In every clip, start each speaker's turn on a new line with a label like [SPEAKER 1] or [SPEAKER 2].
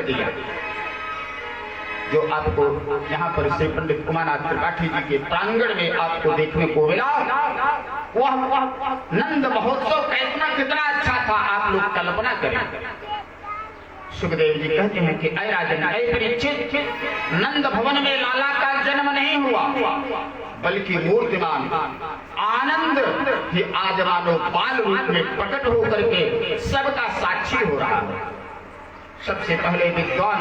[SPEAKER 1] कर दिया। जो आपको यहाँ पर श्री पंडित उमानाथ त्रिपाठी जी के प्रांगण में आपको देखने को मिला, वह नंद महोत्सव कितना अच्छा था, आप लोग कल्पना करें। सुखदेव जी कहते हैं कि ऐ राजन, ऐ परीक्षित, नंद भवन में लाला का जन्म नहीं हुआ, बल्कि मूर्तिमान आनंद ही आज मानो बाल रूप में प्रकट होकर के सबका साक्षी हो रहा है। सबसे पहले विद्वान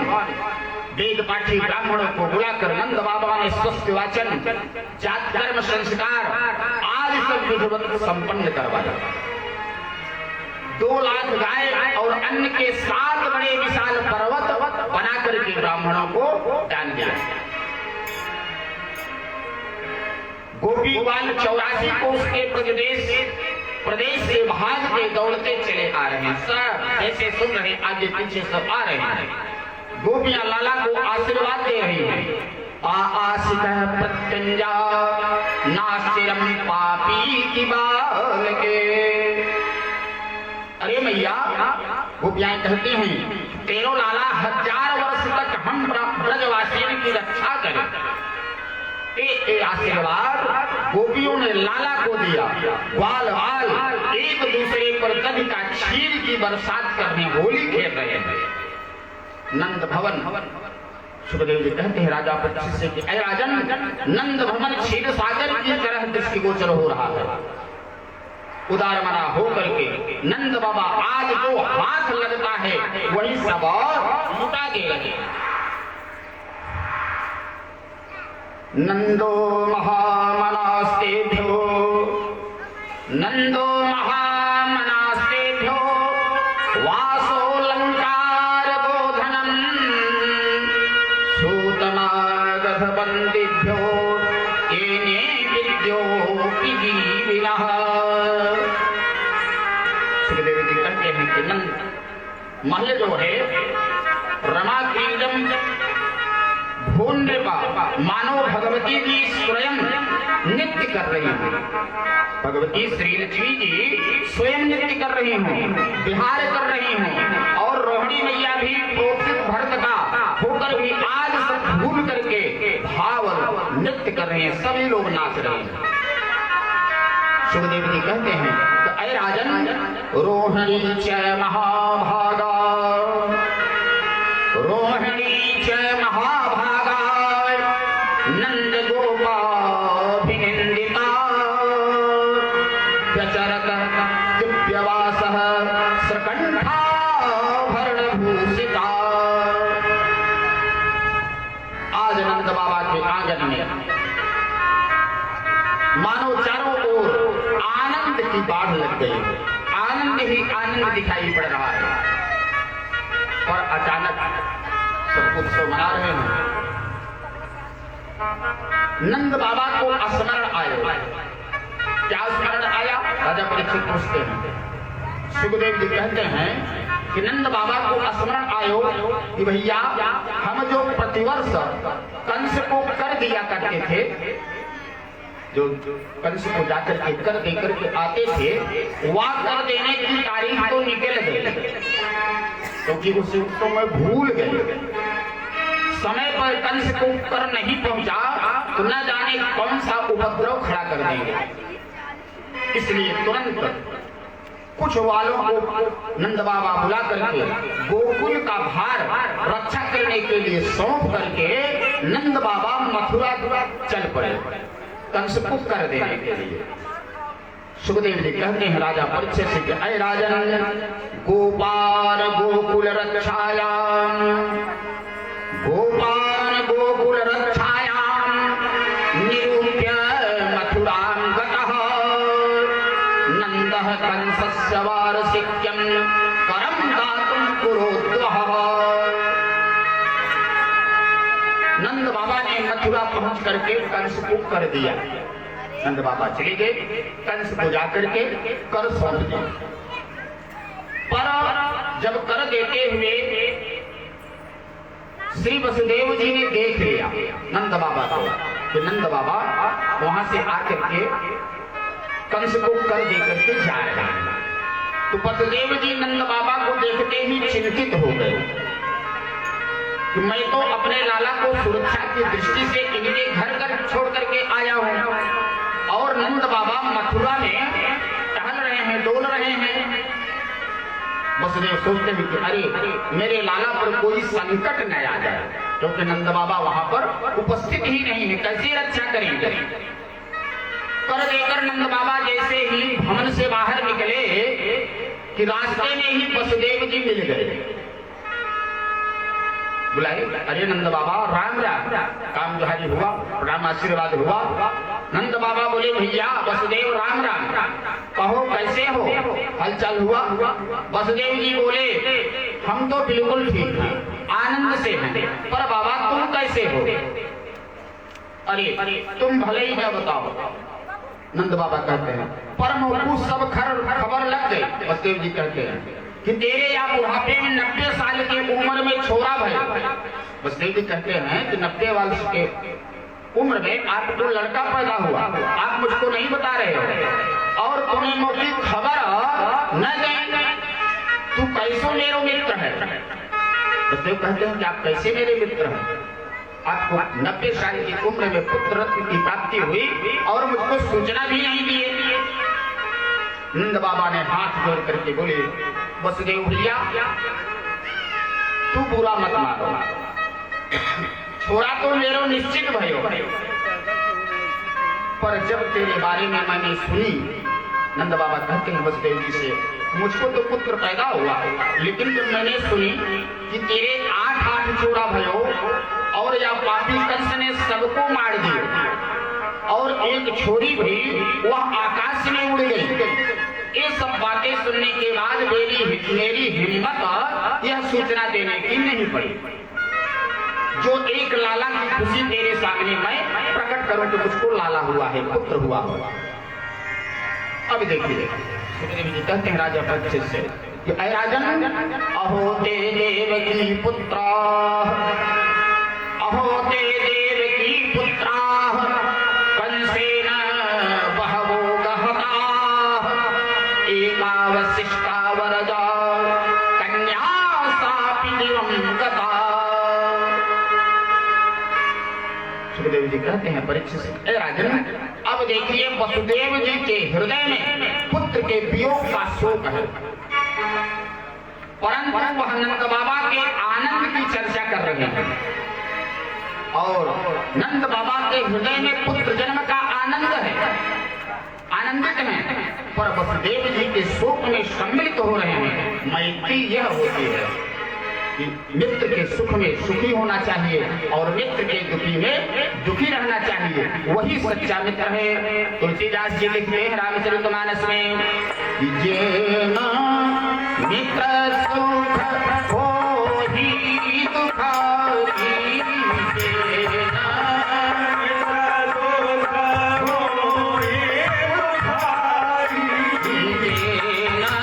[SPEAKER 1] वेद पाठी ब्राह्मणों को बुलाकर नंद बाबा ने स्वस्थ वाचन, जात कर्म संस्कार आदि सब विधिवत संपन्न करवाया। 2 लाख गाय और अन्न के 7 बड़े विशाल पर्वत बनाकर के ब्राह्मणों को दान दिया। गोपी बाल 84 को उसके प्रदेश से भाग के दौड़ते चले आ रहे हैं। सब ऐसे सुन रहे, आगे पीछे सब आ रहे हैं। गोपियां लाला को आशीर्वाद दे रही हैं। आशिकः प्रत्यंजा नास्तिरम पापी की बाल के। अरे मैया, गोपियां कहती हैं, तेरो लाला 1000 वर्ष तक हम ब्रजवासियों की रक्षा करे। ये आशीर्वाद गोपियों ने लाला को दिया। ग्वाल बाल एक दूसरे पर दही का क्षीर की बरसात करने होली खेल रहे हैं। नंद भवन, सुखदेव जी कहते हैं राजा परीक्षित से कि ऐ राजन, नंद भवन क्षीर सागर की तरह दृष्टिगोचर हो रहा है। उदार मना होकर के नंद बाबा आज जो हाथ लगता है वही सब लुटा दे लगे। नंदो महामनास्तेभ्यो, नंदो महामनास्तेभ्यो वासो लंकार बोधनम सूतमागध बंदिभ्यो येने विद्यो की जीविनः। सुखदेव जी कहते हैं कि नंद महल जो है रमा कीर्तन ढूंढने का मानो भगवती जी स्वयं नृत्य कर रही हैं। भगवती श्री लक्ष्मी जी स्वयं नृत्य कर रही हैं, विहार कर रही हैं, और रोहिणी मैया भी प्रोत्सित भरत का होकर भी आज सब भूल करके भाव नृत्य कर रहे हैं, सभी लोग नाच रहे हैं। सुखदेव जी कहते हैं तो ऐ राजन, रोहिणी च महाभागा, रोहिणी च महाभागा नंद गोपाभिनिंदिता प्रचरत दिव्यवासः श्रकंठाभरणभूषिता। आज नंद बाबा के आंगन में मानो चारों ओर आनंद की बाढ़ लग गई, आनंद ही आनंद दिखाई पड़ रहा है। और अचानक सब उत्सव मना रहे हैं। नंद बाबा को स्मरण आया। क्या स्मरण आया? राजा परीक्षित पूछते हैं। सुखदेव जी कहते हैं कि नंद बाबा को स्मरण आयो कि भैया, हम जो प्रतिवर्ष कंस को कर दिया करते थे, जो कंस को जाकर के कर देकर के आते थे, वह कर देने की तारीख तो निकल गई, क्योंकि उस तो मैं भूल गए। समय पर कंस को कर नहीं पहुंचा तो न जाने कौन सा उपद्रव खड़ा कर देंगे। इसलिए तुरंत कुछ वालों को नंद बाबा बुला करके गोकुल का भार रक्षा करने के लिए सौंप करके नंद बाबा मथुरा चल पड़े कंस को कर देने के लिए। सुखदेव जी कहते हैं राजा परीक्षित से कि ऐ राजन, गोपाल गोकुल रक्षायाम, गोपाल गोकुल रक्षायाम निरूप्य मथुरां गतः नंदः कंसस्य वार्षिक्यं करं दातुं कुरुद्वः। नंद बाबा ने मथुरा पहुंच करके कंस को कर दिया। नंद बाबा चले गए, कंस को जाकर के कर सौंप दिया। पर जब कर देते हुए श्री वसुदेव जी ने देख लिया नंद बाबा को, कि नंद बाबा वहां से आकर के कंस को कर देकर के जा रहे हैं, तो वसुदेव जी नंद बाबा को देखते ही चिंतित हो गए। कि मैं तो अपने लाला को सुरक्षा की दृष्टि से इनके घर छोड़ करके आया हूँ और नंद बाबा मथुरा में टहल रहे हैं, डोल रहे हैं। वसुदेव सोचते हैं कि अरे मेरे लाला पर कोई संकट न आ जाए, क्योंकि नंद बाबा वहां पर उपस्थित ही नहीं है, कैसे रक्षा करेंगे। कर देकर नंद बाबा जैसे ही भवन से बाहर निकले कि रास्ते में ही वसुदेव जी मिल गए। बुलाए, अरे नंद बाबा राम राम, काम जोहारी हुआ, राम आशीर्वाद हुआ। नंद बाबा बोले भैया वसुदेव राम राम, कहो कैसे हो, हलचल हुआ। वसुदेव जी बोले हम तो बिल्कुल ठीक हैं, आनंद से हैं, पर बाबा तुम कैसे हो। अरे तुम भले ही मैं बताओ। नंद बाबा कहते हैं परम सब खबर लग गई। वसुदेव जी कहते हैं कि तेरे या बुढ़ापे में 90 साल की उम्र में छोरा भाई। वसुदेव जी कहते हैं कि 90 वर्ष के उम्र में आपको लड़का पैदा हुआ, आप मुझको नहीं बता रहे हो और तुम्हें मोटी खबर न दें, तू कैसो मेरा मित्र है। वसुदेव कहते हैं कि आप कैसे मेरे मित्र हैं, आपको 90 साल की उम्र में पुत्र की प्राप्ति हुई और मुझको सूचना भी नहीं दी। नंद बाबा ने हाथ जोड़ करके बोले वसुदेव भैया तू बुरा मत मारो, छोरा तो मेरो निश्चित भयो, पर जब तेरे बारे में मैंने सुनी, नंद बाबा कहते हैं वसुदेव जी से, मुझको तो पुत्र पैदा हुआ, लेकिन जब मैंने सुनी कि तेरे 8 छोरा भयो और या पापी कंस ने सबको मार दिया और एक छोरी भी वह आकाश में उड़ गई, ये सब बातें सुनने के बाद मेरी हिम्मत यह सूचना देने की नहीं पड़ी। जो एक लाला की खुशी तेरे सामने मैं प्रकट करूं कि मुझको लाला हुआ है, पुत्र हुआ होगा। अब देखिए कहते हैं राजा परीक्षित से कि ऐ राजन अहो ते देवकी पुत्रा, अहो ते देवकी पुत्रा, कंसेन बहवो गहता, एका वसिष्ठा वरदा, कन्या सापि दिवं गता। सुखदेव जी कहते हैं परीक्षित से, राजन अब देखिए वसुदेव जी के हृदय में पुत्र के वियोग का शोक है, परंतु वह नंद बाबा के आनंद की चर्चा कर रहे हैं और नंद बाबा के हृदय में पुत्र जन्म का आनंद है, आनंदित हैं, पर वसुदेव जी के शोक में सम्मिलित हो रहे हैं। मैत्री यह होती है कि मित्र के सुख में सुखी होना चाहिए और मित्र के दुखी में दुखी रहना चाहिए, वही सच्चा मित्र है। तुलसीदास जी लिखते हैं रामचरितमानस में, ये ना मित्र सुख होहि दुखारी, ये ना मित्र सुख होहि दुखारी, ये ना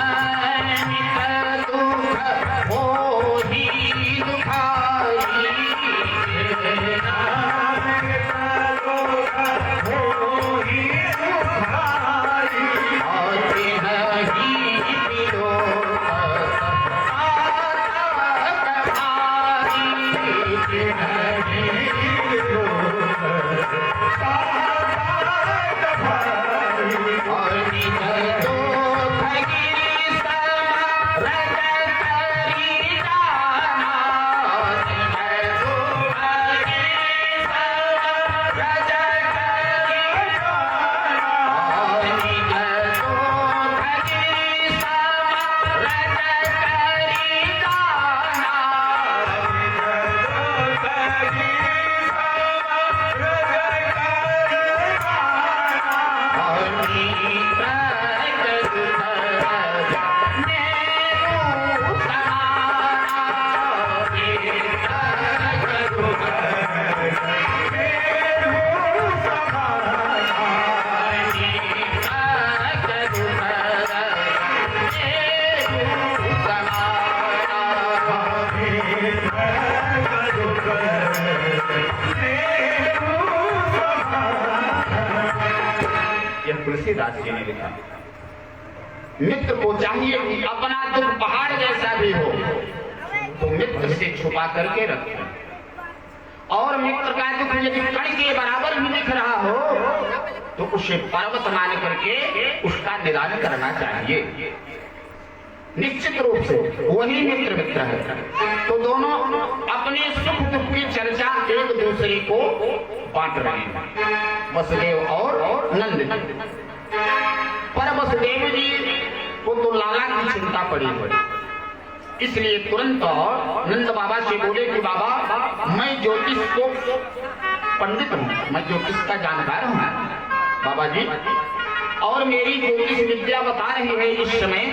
[SPEAKER 1] मित्र सुख होहि दुखारी, ये ना मित्र सुख होहि दुखारी, आते नहीं पिलो तुलसीदास जी ने लिखा, मित्र को चाहिए कि अपना दुख पहाड़ जैसा भी हो तो मित्र से छुपा करके रखें, और मित्र का दुख यदि कण के बराबर भी दिख रहा हो तो उसे पर्वत मान करके उसका निदान करना चाहिए। निश्चित रूप से वही मित्र है। तो दोनों अपने सुख दुख की चर्चा एक दूसरे को बांट रहे हैं, वसुदेव और नंद जी। पर वसुदेव जी को तो लाला की चिंता पड़ी, इसलिए तुरंत नंद बाबा से बोले कि बाबा मैं ज्योतिष को पंडित हूँ, मैं ज्योतिष का जानकार हूँ बाबा जी, और मेरी ज्योतिष विद्या बता रही है इस समय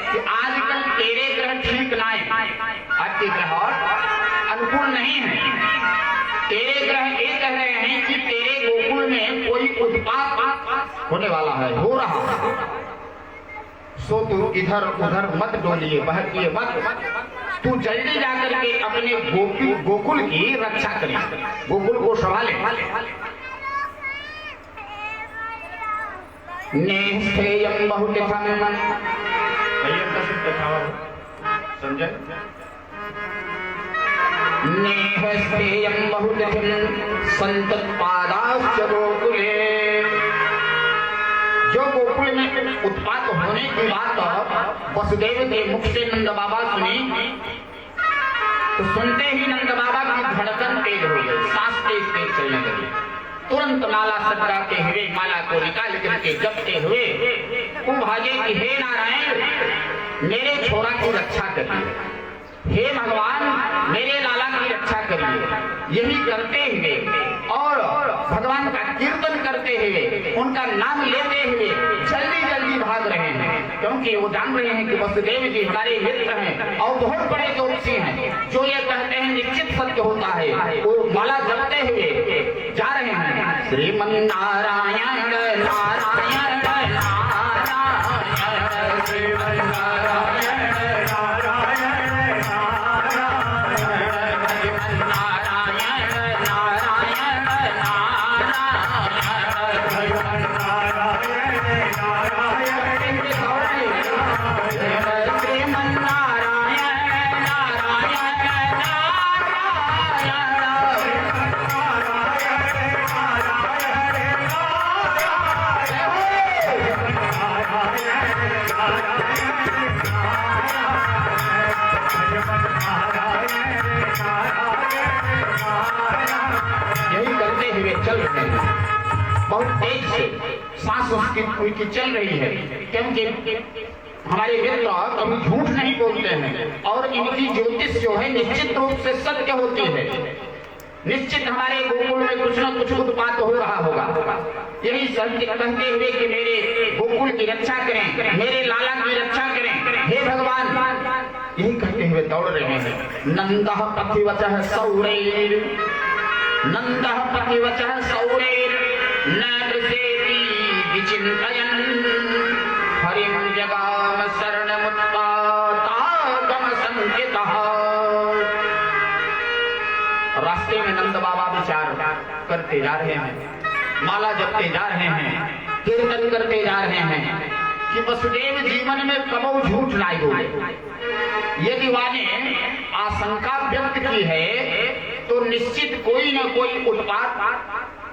[SPEAKER 1] कि आजकल तेरे ग्रह ठीक ना है, आपके ग्रह अनुकूल नहीं है। तेरे ग्रह ये कह रहे हैं कि तेरे गोकुल में कोई उत्पात होने वाला है, हो रहा है। सो तू इधर उधर मत डोलिए, बहकिए मत, तू जल्दी जाकर के अपने गोकुल की रक्षा करिए, गोकुल को संभाले। नेस्थेयं बहुतिथं, समझे? नेस्थेयं बहुतिथं संतत्पादाश्च गोकुले। जो गोकुल में उत्पात होने की बात वसुदेव के मुख से नंद बाबा सुनी तो सुनते ही नंद बाबा की धड़कन तेज हो गई, सांस तेज तेज चलने लगी। तुरंत माला सटकाते हुए माला को निकाल करके जपते हुए वो भागे कि हे नारायण मेरे छोरा की रक्षा करिए, हे भगवान मेरे लाला की रक्षा करिए। यही करते हुए और भगवान का कीर्तन करते हुए उनका नाम लेते हुए जल्दी जल्दी भाग रहे हैं, क्योंकि वो जान रहे हैं कि वसुदेव जी हमारे मित्र हैं और बहुत बड़े ज्योतिषी हैं। जो ये कहते हैं निश्चित सत्य होता है, वो माला जपते हुए जा रहे हैं। श्रीमन नारायण नारायण नारायण श्रीमन नारायण बहुत तेज से सांस उनकी चल रही है, क्योंकि हमारे मित्र कभी झूठ नहीं बोलते हैं और इनकी ज्योतिष जो है निश्चित रूप से सत्य होती है। निश्चित हमारे गोकुल में कुछ न कुछ उत्पात हो रहा होगा। यही सत्य कहते हुए कि मेरे गोकुल की रक्षा करें, मेरे लाला की रक्षा करें, हे भगवान, यही कहते हुए दौड़ रहे हैं। नंदः पथिवचः सौरैर्, नंदः पथिवचः सौरैर् न दृशेति विचिन्तयन् हरिं जगाम शरणमुत्पातागम संकितः। रास्ते में नंद बाबा विचार करते जा रहे हैं, माला जपते जा रहे हैं, कीर्तन करते जा रहे हैं कि वसुदेव जीवन में कबो झूठ नहीं बोले। यदि वाने आशंका व्यक्त की है तो निश्चित कोई न कोई उत्पात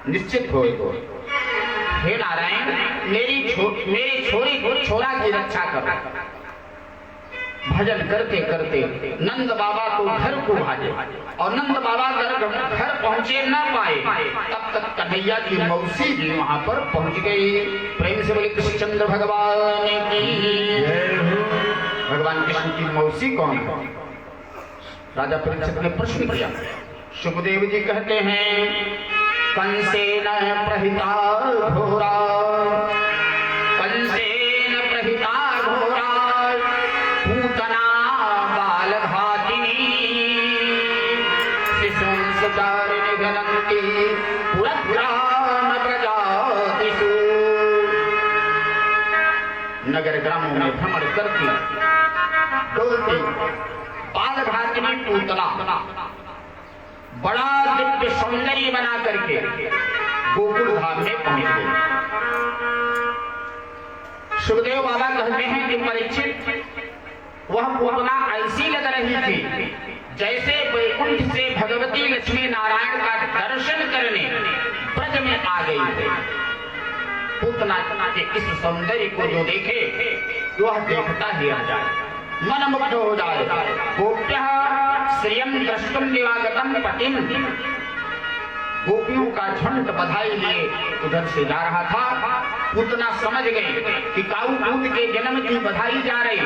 [SPEAKER 1] निश्चित होगा। हे नारायण मेरी छोरा की रक्षा कर। भजन करते करते नंद बाबा को घर को भागे और नंद बाबा घर पहुंचे न पाए, तब तक कन्हैया की मौसी भी वहां पर पहुंच गई। प्रेम से बोले कृष्णचंद्र भगवान की। भगवान कृष्ण की मौसी कौन है? राजा परीक्षित ने प्रश्न किया। सुखदेव जी कहते हैं कंसेन प्रहिता घोरा, कंसेन प्रहिता घोरा पूतना बालघातिनी शिशुंसचारिणी घनन्ति पुरग्राम प्रजातिषु। नगर ग्रामों में भ्रमण करती डोलती बालघातिनी पूतना बड़ा दिव्य सौंदर्य बना करके गोकुल धाम में पहुंच गई। सुखदेव बाबा कहते हैं कि परीक्षित वह पूतना ऐसी लग रही थी जैसे वैकुंठ से भगवती लक्ष्मी नारायण का दर्शन करने ब्रज में आ गई थे। पूतना के इस सौंदर्य को जो देखे वह देखता ही रह जाए, मन मुग्ध हो जाए। गोप्यः श्रियं द्रष्टुं दिवागतं पतिं, गोपियों का झुंड बधाई लिए उधर से जा रहा था। पूतना समझ गई कि काऊ पूत के जन्म की बधाई जा रही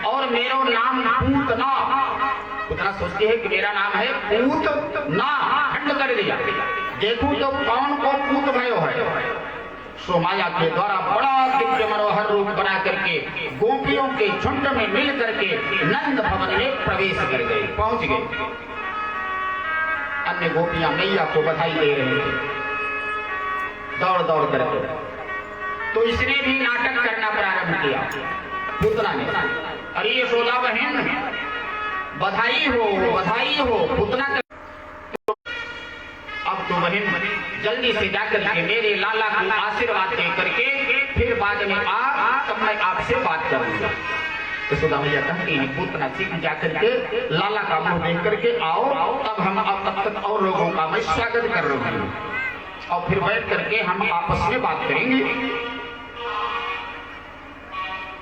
[SPEAKER 1] और मेरा नाम पूतना। पूतना सोचती है कि मेरा नाम है पूतना, खंड कर दिया। देखूं तो कौन को पूत भयो है। सो माया के द्वारा बड़ा दिव्य मनोहर रूप बना करके गोपियों के झुंड में मिल करके नंद भवन में प्रवेश कर गए, पहुंच गए। अन्य गोपियां मैया को बधाई दे रहे थे दौड़ दौड़ करके। तो इसने भी नाटक करना प्रारंभ किया पूतना ने। अरे यशोदा बहन बधाई हो पूतना। अब तो बहन जल्दी से जाकर के मेरे लाला को आशीर्वाद दे करके फिर बाद में तब मैं आपसे बात करूंगा। यशोदा मैया कहती है पूतना सीख जाकर के लाला का मुंह देख करके आओ, तब हम तब तक और लोगों का मैं स्वागत कर रहा हूँ और फिर बैठ करके हम आपस में बात करेंगे।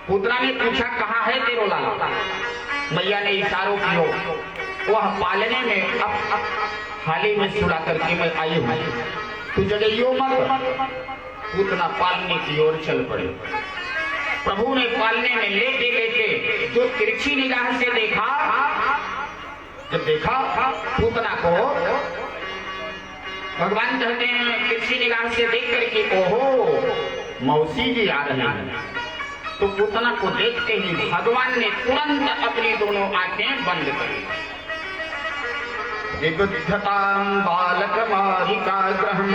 [SPEAKER 1] पूतना ने पूछा कहाँ है तेरो लाला। मैया ने इशारों किया, वह पालने में अब हाल ही में सुला करके मैं आई हूँ, तू जगइयो मत। पूतना पालने की ओर चल पड़े। प्रभु ने पालने में लेटे लेटे जो तिरछी निगाह से देखा, जब देखा पूतना को, भगवान कहते हैं तिरछी निगाह से देख करके ओहो मौसी जी आ रहे हैं। तो पूतना को देखते ही भगवान ने तुरंत अपनी दोनों आंखें बंद कर विबुद्धतां बालकमारिकाग्रहं,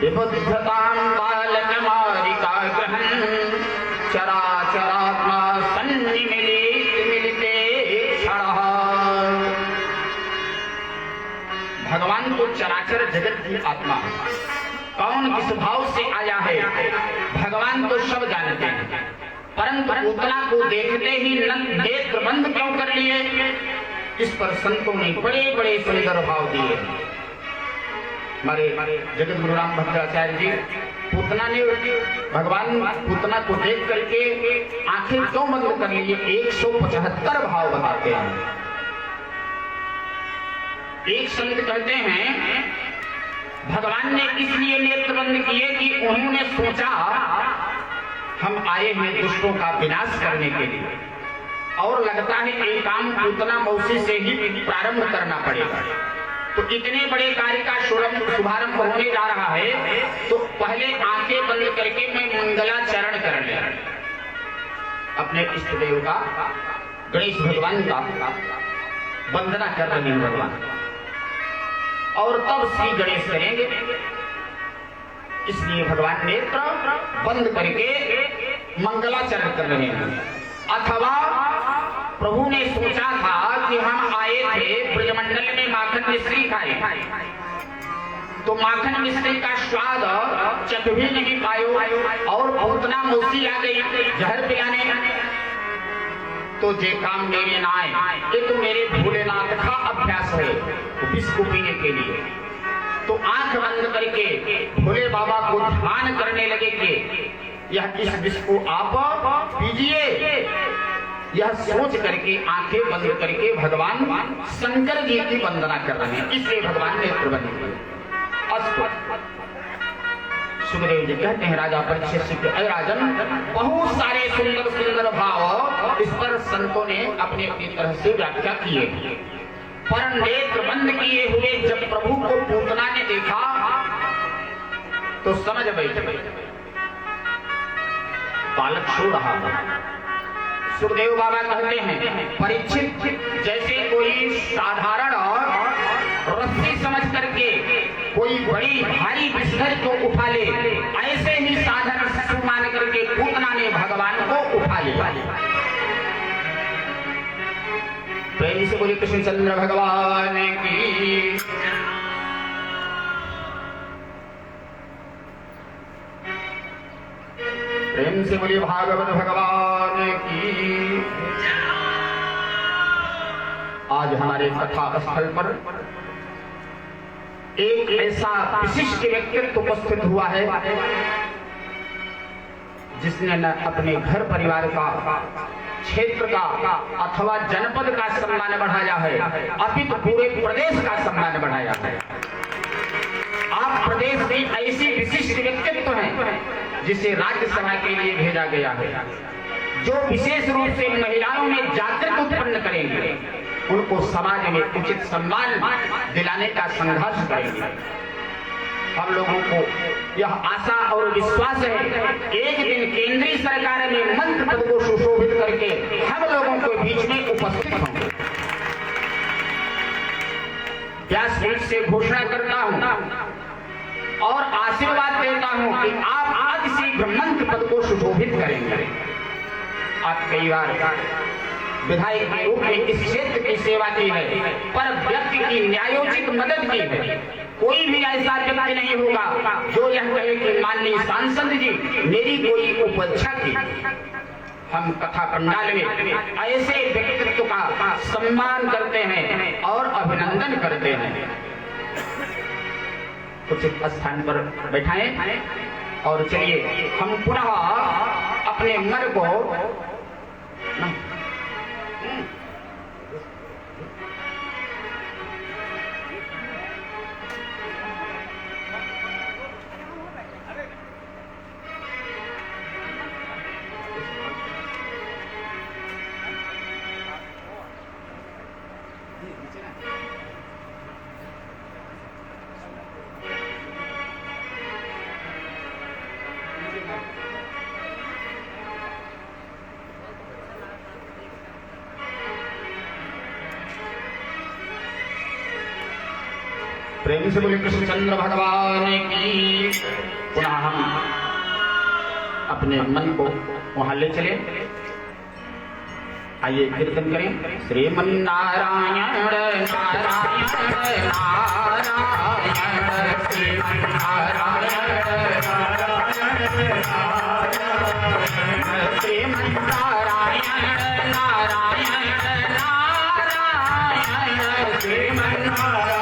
[SPEAKER 1] विबुद्धतां बालकमारिकाग्रहं, चराचरात्मा सन्निमिलिते क्षणः। भगवान तो चराचर जगत की आत्मा है। कौन किस भाव से आया है भगवान तो सब जानते हैं, परंतु पूतना को देखते ही नेत्र बंद क्यों कर लिए, इस पर संतों ने बड़े बड़े सुंदर भाव दिए। हमारे जगत गुरु राम भद्राचार्य जी पूतना ने भगवान पूतना को देख करके आंखें क्यों बंद कर लिए, 175 भाव बताते हैं। एक संत कहते हैं भगवान ने इसलिए नेत्र बंद किए कि उन्होंने सोचा हम आए हैं दुष्टों का विनाश करने के लिए, और लगता है ये काम पूतना मौसी से ही प्रारंभ करना पड़ेगा। तो इतने बड़े कार्य का शुभारंभ होने जा रहा है, तो पहले आंखें बंद करके मैं मंगलाचरण कर ले, अपने इष्ट देव का, गणेश भगवान का वंदना कर रहे हैं भगवान, और तब श्री गणेश करेंगे। इसलिए भगवान नेत्र बंद करके मंगलाचरण कर रहे हैं। अथवा प्रभु ने सोचा था कि हम आए थे ब्रजमंडल में माखन मिश्री खाए, तो माखन मिश्री का स्वाद चख भी नहीं पायो, और पूतना मौसी आ गई जहर पिलाने, तो जे काम मेरे ना आए। ये तो मेरे भोलेनाथ का अभ्यास है विष को पीने के लिए। तो आंख बंद करके भोले बाबा को ध्यान करने लगे कि यह इस विष को आप पीजिए, यह सोच करके आंखें बंद करके भगवान शंकर जी की वंदना कर रहे हैं। इसलिए भगवान नेत्र बंद किए। अस्तु सुखदेव जी कहते हैं राजा परीक्षित से कि राजन बहुत सारे सुंदर सुंदर भाव इस पर संतों ने अपनी अपनी तरह से व्याख्या किए, पर नेत्र बंद किए हुए जब प्रभु को पूतना ने देखा तो समझ बैठे बालक सो रहा था। सुखदेव बाबा कहते हैं परीक्षित जैसे कोई साधारण रस्सी समझ करके कोई बड़ी भारी बिस्तर को उठा ले, ऐसे ही साधारण शिशु मान करके पूतना ने भगवान को उठा लिया। प्रेम से बोले कृष्णचंद्र भगवान की। प्रेम से बोले भागवत भगवान की। आज हमारे कथा स्थल पर एक ऐसा विशिष्ट व्यक्तित्व उपस्थित हुआ है जिसने न अपने घर परिवार का, क्षेत्र का अथवा जनपद का सम्मान बढ़ाया है, अपितु पूरे प्रदेश का सम्मान बढ़ाया है। आप प्रदेश की ऐसी विशिष्ट व्यक्तित्व हैं जिसे राज्यसभा के लिए भेजा गया है, जो विशेष रूप से महिलाओं में जागृति उत्पन्न करेंगे, उनको समाज में उचित सम्मान दिलाने का संघर्ष करेंगे। हम लोगों को यह आशा और विश्वास है एक दिन केंद्रीय सरकार में मंत्री पद को सुशोभित करके हम लोगों के बीच में उपस्थित होंगे। व्यासपीठ से घोषणा करता हूं और आशीर्वाद देता हूं कि आप आज शीघ्र मंत्री पद को सुशोभित करेंगे। आप कई बार विधायक के रूप में इस क्षेत्र की सेवा की है, पर व्यक्ति की न्यायोचित मदद की है। कोई भी ऐसा व्यक्ति नहीं होगा जो यह कहे कि माननीय सांसद जी मेरी कोई उपेक्षा की। हम कथा पंडाल में ऐसे व्यक्तित्व का सम्मान करते हैं और अभिनंदन करते हैं। उचित स्थान पर बैठाएं और चलिए हम पुनः अपने मन को प्रेम से बोले कृष्णचंद्र भगवान की। पुनः हम अपने मन को वहां ले चले। आइए कीर्तन करें। श्रीमन्नारायण नारायण नारायण श्रीमन्नारायण श्रीमन्नारायण नारायण नारायण श्रीमन्नारायण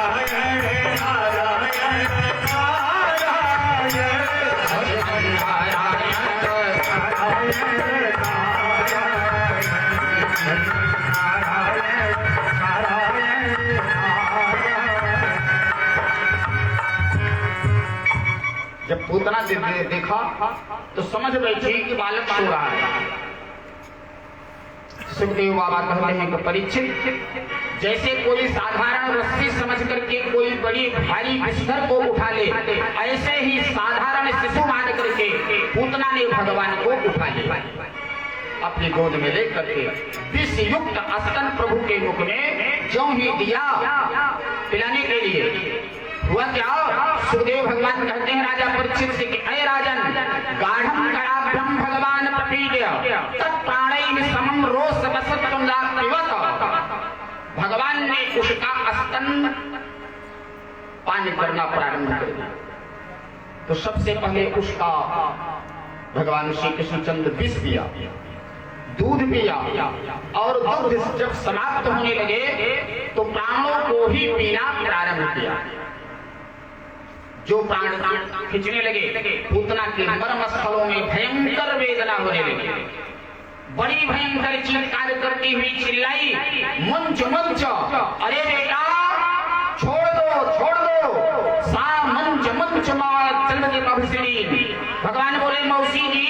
[SPEAKER 1] जब पूतना देखा तो समझ बैठी कि बालक सो रहा है। सुखदेव बाबा कहते हैं कि परीक्षित, जैसे कोई साधारण रस्सी समझ करके कोई बड़ी भारी बिस्तर को उठा ले, ऐसे ही साधारण शिशु मान करके पूतना ने भगवान को उठा लिया, अपनी गोद में लेकर के विष युक्त स्तन प्रभु के मुख में ज्यों ही दिया पिलाने के लिए। हुआ क्या? सुखदेव भगवान कहते हैं राजा परीक्षित से कि अय राजन, गाढ़ं कराभ्यं भगवान प्रपीड्य तत्प्राणैः समं रोष वसत्तुंडापिवत। भगवान ने उसका स्तन पान करना प्रारंभ कर दिया। तो सबसे पहले उसका भगवान श्री कृष्णचंद्र विष पिया, दूध पिया, और दूध जब समाप्त होने लगे तो प्राणों को ही पीना प्रारंभ किया। जो प्राण खींचने लगे, पूतना के मर्म स्थलों में भयंकर वेदना होने लगी। बड़ी भयंकर चीत्कार करती हुई चिल्लाई, मंच मंच, अरे बेटा छोड़ दो सा मंच मंच मां। भगवान बोले मौसी जी,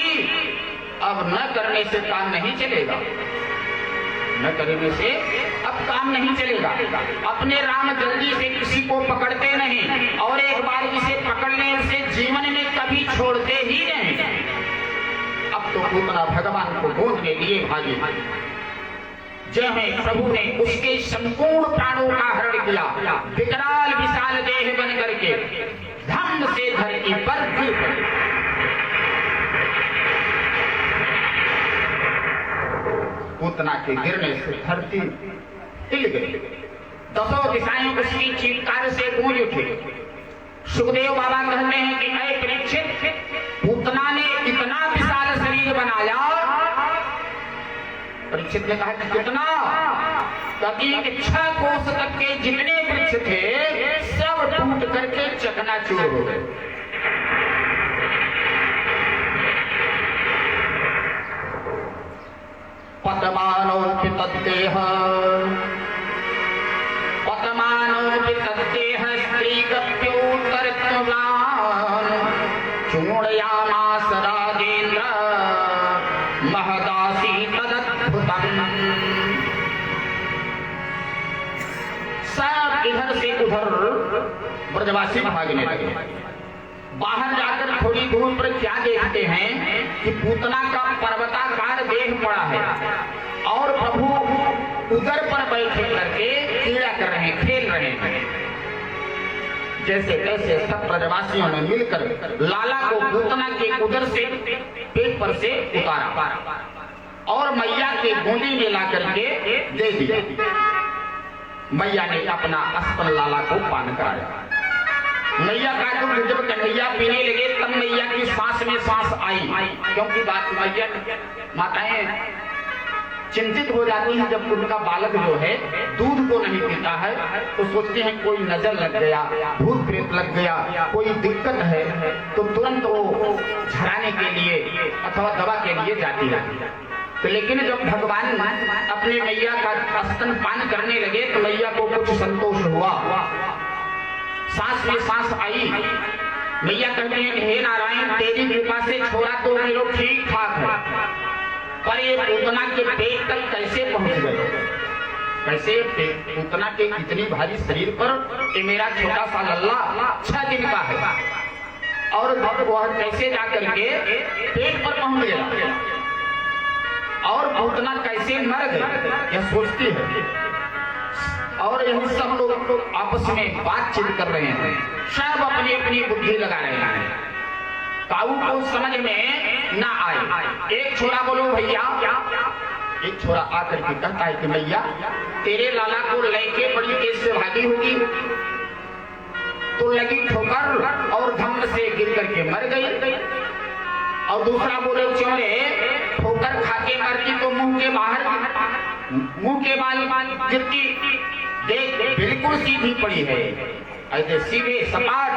[SPEAKER 1] अब न करने से काम नहीं चलेगा, न करने से अब काम नहीं चलेगा। अपने राम जल्दी से किसी को पकड़ते नहीं, और एक बार इसे पकड़ने से जीवन में कभी छोड़ते ही नहीं। अब तो पूतना भगवान को गोद में लिए भागी। जय में प्रभु ने उसके संपूर्ण प्राणों का हरण किया। विकराल विशाल देह बन करके धम से धरती पर गिर पड़ी। पूतना के गिरने से धरती हिल गई। दसों दिशाएं उसकी चीत्कार से गूंज उठी। सुखदेव बाबा कहते हैं कि ऐ परीक्षित, पूतना ने इतना विशाल शरीर बनाया। परीक्षित ने कहा कि कितना? कभी 6 कोस तक के जितने वृक्ष थे सब टूट करके चकनाचूर हो गए। पतमानोऽपि तद्देह स्त्रीगप्योत्तरत्वान् चूर्णयामास राजेन्द्र महदासी तदद्भुतम्। सब इधर से उधर ब्रजवासी भागने लगे। बाहर जाकर थोड़ी दूर पर क्या देखते हैं कि पूतना का पर्वताकार देह पड़ा है और प्रभु उदर पर बैठे करके क्रीड़ा कर रहे हैं, खेल रहे हैं। जैसे तैसे सब ब्रजवासियों ने मिलकर लाला को पूतना के उदर से पेट पर से उतारा और मैया के गोदी में ला करके दे दिया। मैया ने अपना स्तन लाला को पान कराया। मैया का दूध जब कन्हैया पीने लगे तब मैया की सांस में सांस आई, क्योंकि मैया माताएं चिंतित हो जाती हैं जब उनका बालक जो है दूध को नहीं पीता है तो सोचते हैं कोई नजर लग गया, भूत प्रेत लग गया, कोई दिक्कत है, तो तुरंत वो झड़ाने के लिए अथवा दवा के लिए जाती है। तो लेकिन जब भगवान अपने मैया का स्तन पान करने लगे तो मैया को कुछ संतोष हुआ, सांस में सांस आई। मैया कहते हैं हे नारायण, तेरी कृपा से छोरा तो मेरा ठीक ठाक है, पर ये पूतना के पेट तक कैसे पहुंच गए? कैसे पूतना के इतनी भारी शरीर पर ये मेरा छोटा सा लल्ला 6 दिन का है और वह कैसे जाकर के पेट पर पहुंच गया और पूतना कैसे मर गई, यह सोचती है। और यह सब लोग आपस में बातचीत कर रहे हैं, सब अपनी अपनी बुद्धि लगा रहे हैं। काऊ को समझ में ना आए। एक छोरा बोलो भैया, एक छोरा आकर के कहता है कि मैया तेरे लाला को लेके बड़ी तेज से भागी होगी तो लगी ठोकर और धम्म से गिर करके मर गई। और दूसरा बोले चोरे ठोकर खाके मरती तो मुंह के बाल गिरती, देख बिल्कुल सीधी पड़ी है, ऐसे सीधे सपाट,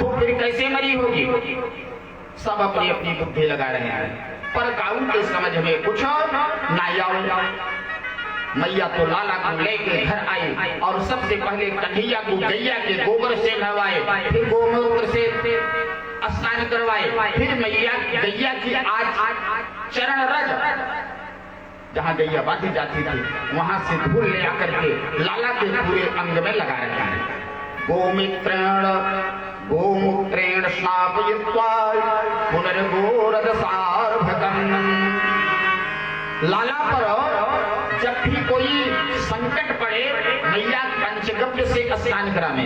[SPEAKER 1] तो फिर कैसे मरी होगी? सब अपनी अपनी बुद्धि लगा रहे हैं, पर काऊ के समझ में कुछ ना आया। मैया तो लाला को लेके घर आई और सबसे पहले कन्हैया को गैया के गोबर से नहवाए, फिर गोमूत्र से स्नान करवाए, फिर मैया गैया की आज चरण रज जहाँ गैया बांधी जाती थी वहां से धूल ले आकर के लाला के पूरे अंग में लगा रखा है। गोमूत्रेण स्नापयित्वा पुनर्गोरद सार्भकम्। लाला पर जब भी कोई संकट पड़े मैया पंचगव्य से स्नान करावे।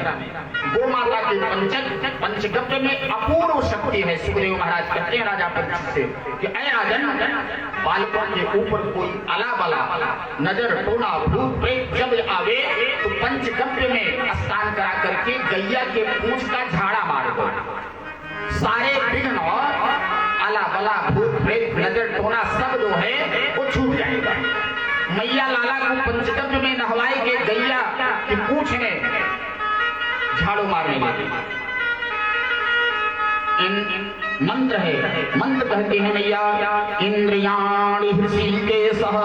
[SPEAKER 1] गो माता के पंचगव्य में अपूर्व शक्ति है। सुखदेव महाराज कहते हैं राजा परीक्षित से कि ऐ राजन, बालकों के ऊपर कोई अला बला नजर टोना भूत प्रेत जब आवे तो पंचगव्य में स्नान करा करके गैया के पूंछ का झाड़ा मार दो, सारे विघ्न अला बला भूत प्रेत नजर टोना सब जो है वो छूट जाएगा। मैया लाला को पंचगव्य में नहवाए के गैया की पूंछ में झाड़ू मारने लगी। मंत्र है, मंत्र कहते हैं मैया इंद्रियाणि हृषिकेशः,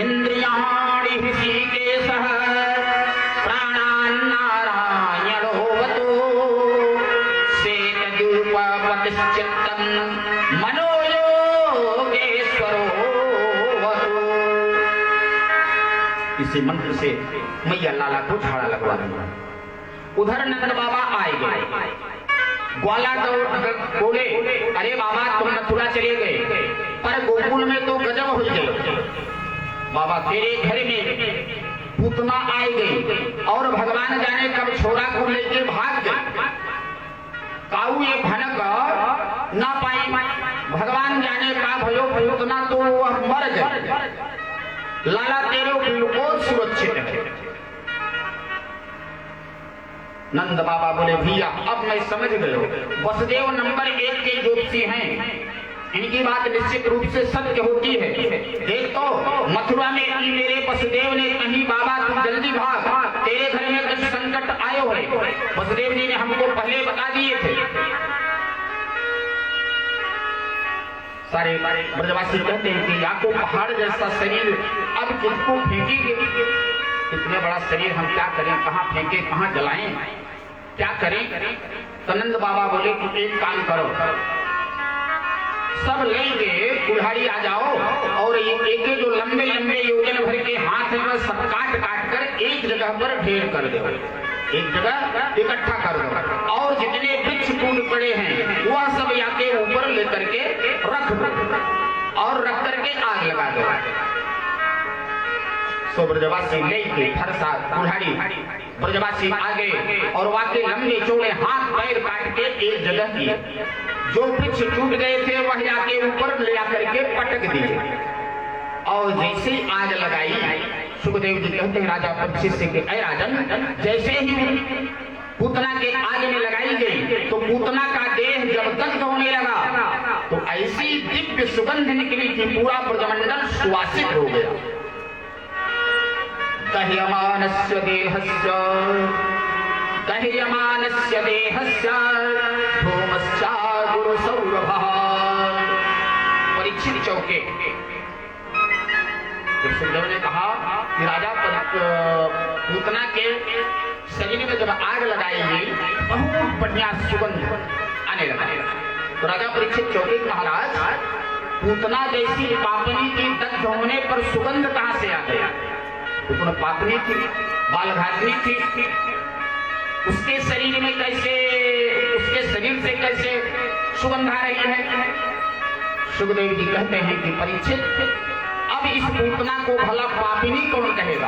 [SPEAKER 1] इंद्रियाणि हृषिकेशः प्राणान् नारायणोऽवतु सेतदुपपतिश्चित्तं मनो योगेश्वरोऽवतु। इसी मंत्र से मैया लाला को झाड़ा लगवा रही। उधर नंद बाबा आए गए, ग्वाला बोले अरे बाबा तुम मथुरा चले गए पर गोकुल में तो गजब हो गए। बाबा तेरे घर में पूतना आई गई और भगवान जाने कब छोरा को लेके भाग गए। काऊ ये भनक ना पाई, भगवान जाने का भयो पूतना तो वह मर गए। लाला तेरे बिल्कुल सुरक्षित है। नंद बाबा बोले भैया अब मैं समझ गए, वसुदेव नंबर 1 के ज्योतिषी हैं, इनकी बात निश्चित रूप से सत्य होती है। देख तो मथुरा में मेरे वसुदेव ने कहीं बाबा तू जल्दी भाग, तेरे घर में कुछ संकट आयो है। वसुदेव जी ने हमको पहले बता दिए थे। सारे ब्रजवासी कहते हैं कि या तो पहाड़ जैसा शरीर अब किसको फेंकेंगे, इतने बड़ा शरीर हम क्या करें, कहाँ फेंके, कहाँ जलाएं, क्या करें। तो नंद बाबा बोले कि एक काम करो, सब लेंगे कुल्हाड़ी आ जाओ और ये एक जो लंबे लंबे योजन भर के हाथ में सब काट काट कर एक जगह पर ढेर कर दो, एक जगह इकट्ठा कर दो और जितने वृक्ष टूट पड़े हैं वह सब या के ऊपर लेकर के रख दो और रख करके आग लगा दो। सो ब्रजवासी लेके फरसा कुल्हाड़ी ब्रजवासी आगे और वाके लंबे चौड़े हाथ पैर काट के एक जगह किए, जो वृक्ष टूट गए थे वह आके ऊपर ले आकर के पटक दिए और जैसे आग लगाई। सुखदेव जी कहते हैं राजा परीक्षित से कि ऐ राजन, जैसे ही पूतना के आग में लगाई गई तो पूतना का देह जब दग्ध होने लगा तो ऐसी दिव्य सुगंध निकली कि पूरा ब्रजमंडल सुवासित हो गया। दह्यमानस्य देहस्य दह्यमानस्य देहस्य धूमस्य गुरु सौरभः। परीक्षित चौके जब सुखदेव ने कहा कि राजा पूतना के शरीर में जब आग लगाई गई बहुत बढ़िया सुगंध आने लगा। तो राजा परीक्षित चौके महाराज, पूतना जैसी पापनी की दग्ध होने पर सुगंध कहां से आ गया? पूतना पापनी थी, बालघातनी थी, उसके शरीर में कैसे, उसके शरीर से कैसे सुगंध आ रही है? सुखदेव जी कहते हैं कि परीक्षित, अब इस पूतना को भला पापिनी कौन कहेगा?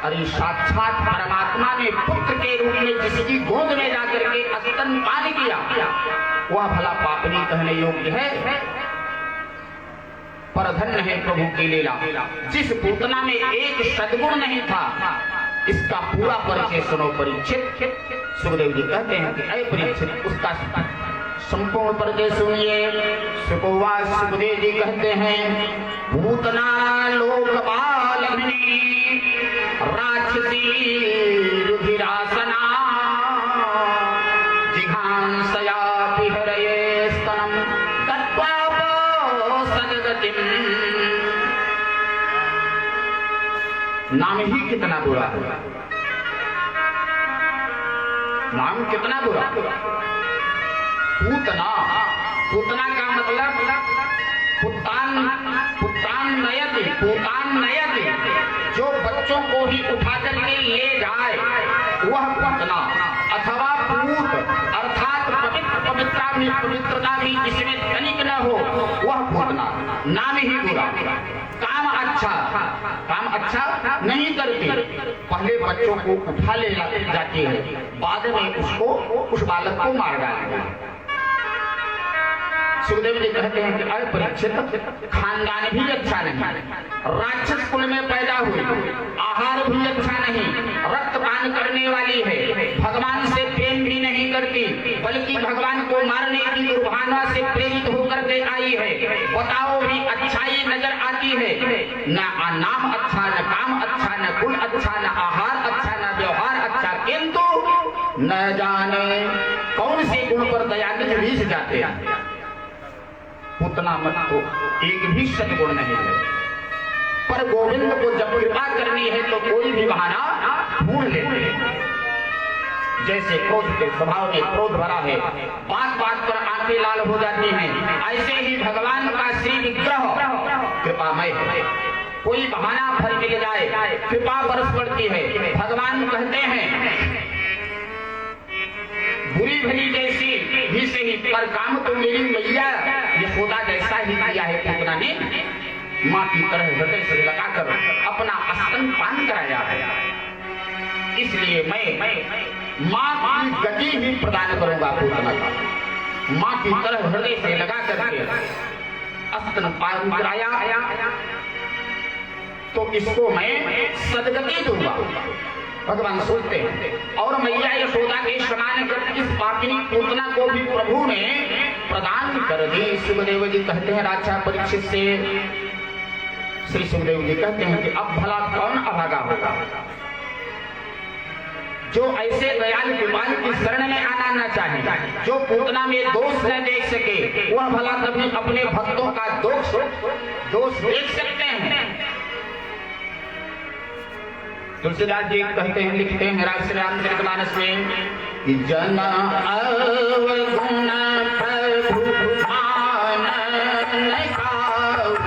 [SPEAKER 1] अरे साक्षात परमात्मा ने पुत्र के रूप में जिसकी गोद में जाकर के स्तनपान किया वह भला पापिनी कहने योग्य है? पर धन्य है प्रभु की लीला। जिस पूतना में एक सद्गुण नहीं था, इसका पूरा परिचय सुनो परीक्षित। सुखदेव जी कहते हैं कि ऐ परीक्षित, उसका संपूर्ण परिचय सुनिए। सुखदेव जी कहते हैं, पूतना लोकपालिनी राक्षसी रुधिरासना जिघांसया विहरये स्तनम तत्त्वापो सदगतिम। नाम ही कितना बुरा है, नाम कितना बुरा। पूतना, पूतना का मतलब पुतान, पुतान नयति, पुतान नयति, जो बच्चों को ही उठा करके ले जाए वह पूतना, अथवा पूत अर्थात पवित्रता भी जिसमें तनिक न हो वह पूतना। नाम ही बुरा। काम अच्छा नहीं करती, पहले बच्चों को उठा ले जाती है, बाद में उसको, उस बालक को मार डालती है। सुखदेव जी कहते हैं कि अरे परीक्षित, खानदान भी अच्छा नहीं, राक्षस कुल में पैदा हुई, आहार भी अच्छा नहीं, रक्तपान करने वाली है, भगवान से प्रेम भी नहीं करती, बल्कि भगवान को मारने की दुर्भावना से प्रेरित होकर के आई है। बताओ भी अच्छाई नजर आती है, न नाम अच्छा, न काम अच्छा, न कुल अच्छा, न आहार अच्छा, न व्यवहार अच्छा, किंतु न जाने कौन से गुण पर दया के बीच जाते हैं। पूतना मत को एक भी सद्गुण नहीं है, पर गोविंद को जब कृपा करनी है तो कोई भी बहाना ढूंढ लेते हैं। जैसे क्रोध के स्वभाव में क्रोध भरा है, बात बात पर आंखें लाल हो जाती हैं, ऐसे ही भगवान का श्री विग्रह कृपामय है। कोई बहाना भर मिल जाए, कृपा बरस पड़ती है। भगवान कहते हैं, बुरी भली जैसी भी सही, पर काम तो मेरी मैया यशोदा जैसा ही किया है। पूतना ने माँ की तरह हृदय से लगाकर अपना स्तनपान कराया है, इसलिए मैं माँ की गति भी प्रदान करूंगा। पूतना का माँ की तरह हृदय से लगा करके स्तनपान कराया तो इसको मैं सदगति दूंगा, भगवान सोचते हैं। और मैया यशोदा के समान इस पापिनी पूतना को भी प्रभु ने प्रदान कर दी। सुखदेव जी कहते हैं राजा परीक्षित से, श्री सुखदेव जी कहते हैं कि अब भला कौन अभागा होगा जो ऐसे दयाल कृपाल की शरण में आना न चाहे, जो पूतना में दोष न देख सके, वह भला कभी अपने भक्तों का दोष देख सकते हैं। तुलसीदास जी कहते हैं, लिखते हैं श्री रामचरितमानस में कि जन अवगुण प्रभु आनन काहू,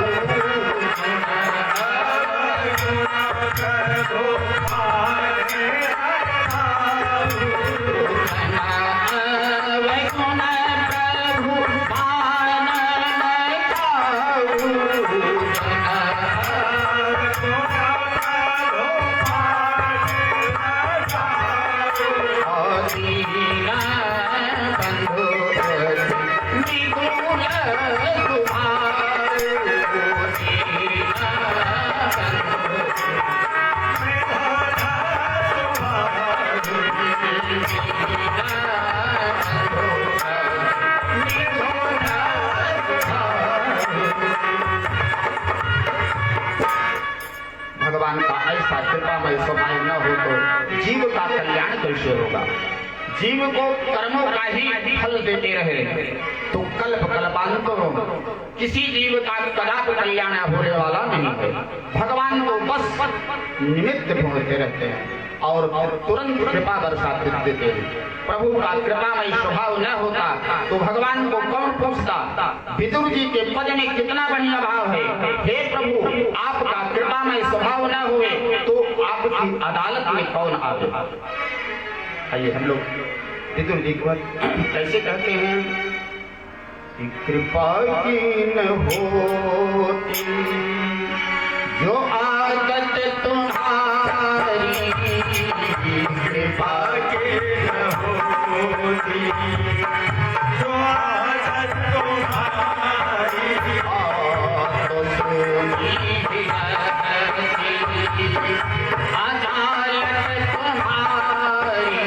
[SPEAKER 1] भगवान का ऐसा कृपामय स्वभाव न हो तो जीव का कल्याण कैसे होगा। जीव को कर्मों का ही फल देते रहे तो कल्प कल्पांतरों किसी जीव का कदापि कल्याण होने वाला नहीं है। भगवान को बस निमित्त पहुंचते रहते हैं और तुरंत कृपा बरसा देते हैं। प्रभु का कृपामय स्वभाव न होता तो भगवान को कौन पूछता। विदुर जी के पद में कितना बढ़िया भाव है, हे प्रभु आपका कृपामय स्वभाव न हुए तो आपकी अदालत में कौन आवे। आइए हम लोग विदुर जी को कैसे कहते हैं कि कृपा की न होती जो आदत तुम्हारी, कृपा की न होती जो आदत तुम्हारी, तो सुनी अदालत तुम्हारी,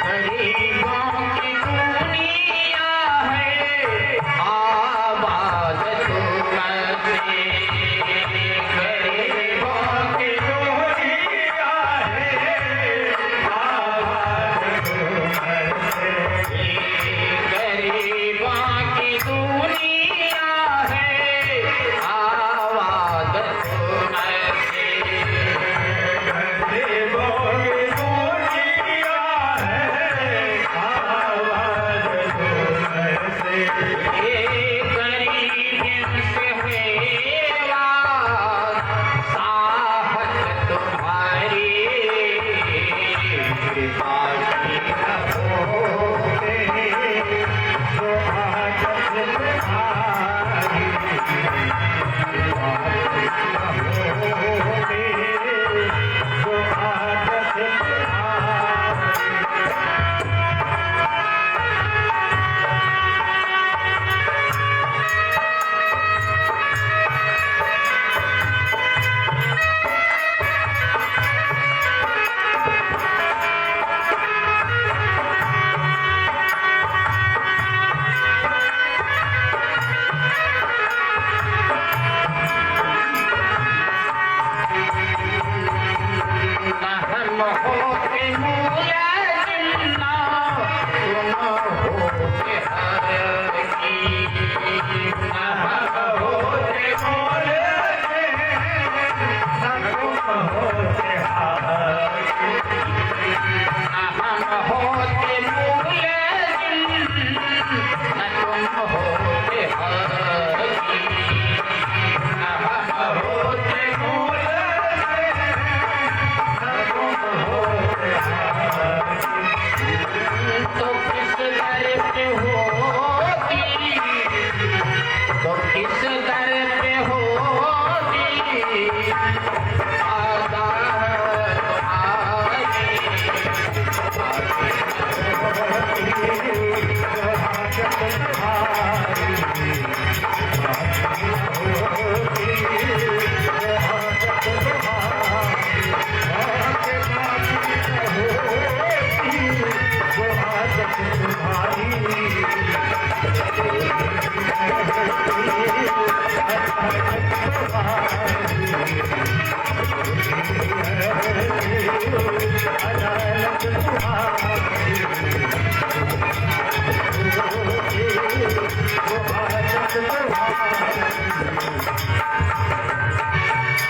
[SPEAKER 1] गरीबों की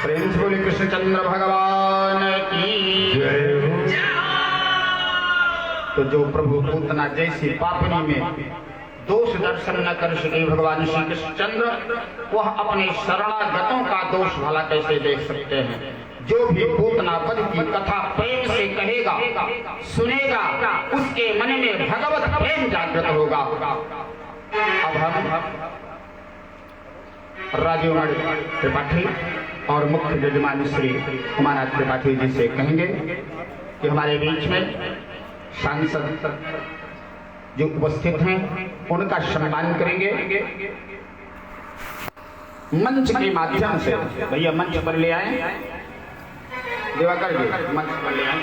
[SPEAKER 1] प्रेम से बोले कृष्णचंद्र भगवान की जय। तो जो प्रभु पूतना जैसी पापनी में दोष दर्शन न कर सके भगवान श्री कृष्णचंद्र, वह अपने शरणागतों का दोष भला कैसे देख सकते हैं। जो भी पूतना पद की कथा प्रेम से कहेगा सुनेगा, उसके मन में भगवत प्रेम जागृत होगा। अब हम राजूमणि त्रिपाठी और मुख्य यजमान श्री उमानाथ त्रिपाठी जी से कहेंगे कि हमारे बीच में सांसद जो उपस्थित हैं उनका सम्मान करेंगे। मंच के माध्यम से भैया मंच पर ले आए, दिवाकर जी मंच पर ले आए।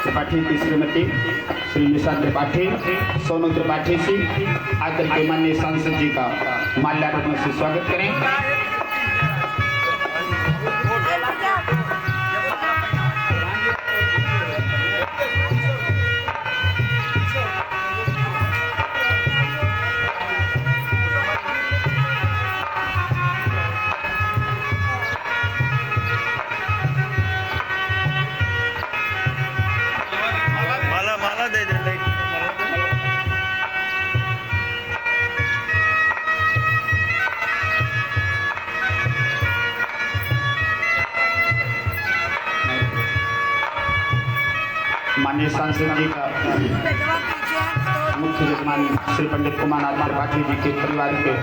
[SPEAKER 1] त्रिपाठी की श्रीमती श्री निशा त्रिपाठी, सोनू त्रिपाठी जी आकर के माननीय सांसद जी का माल्यार्पण से स्वागत करें। माननीय सांसद जी का मुख्य यजमान श्री पंडित उमानाथ त्रिपाठी जी के परिवार के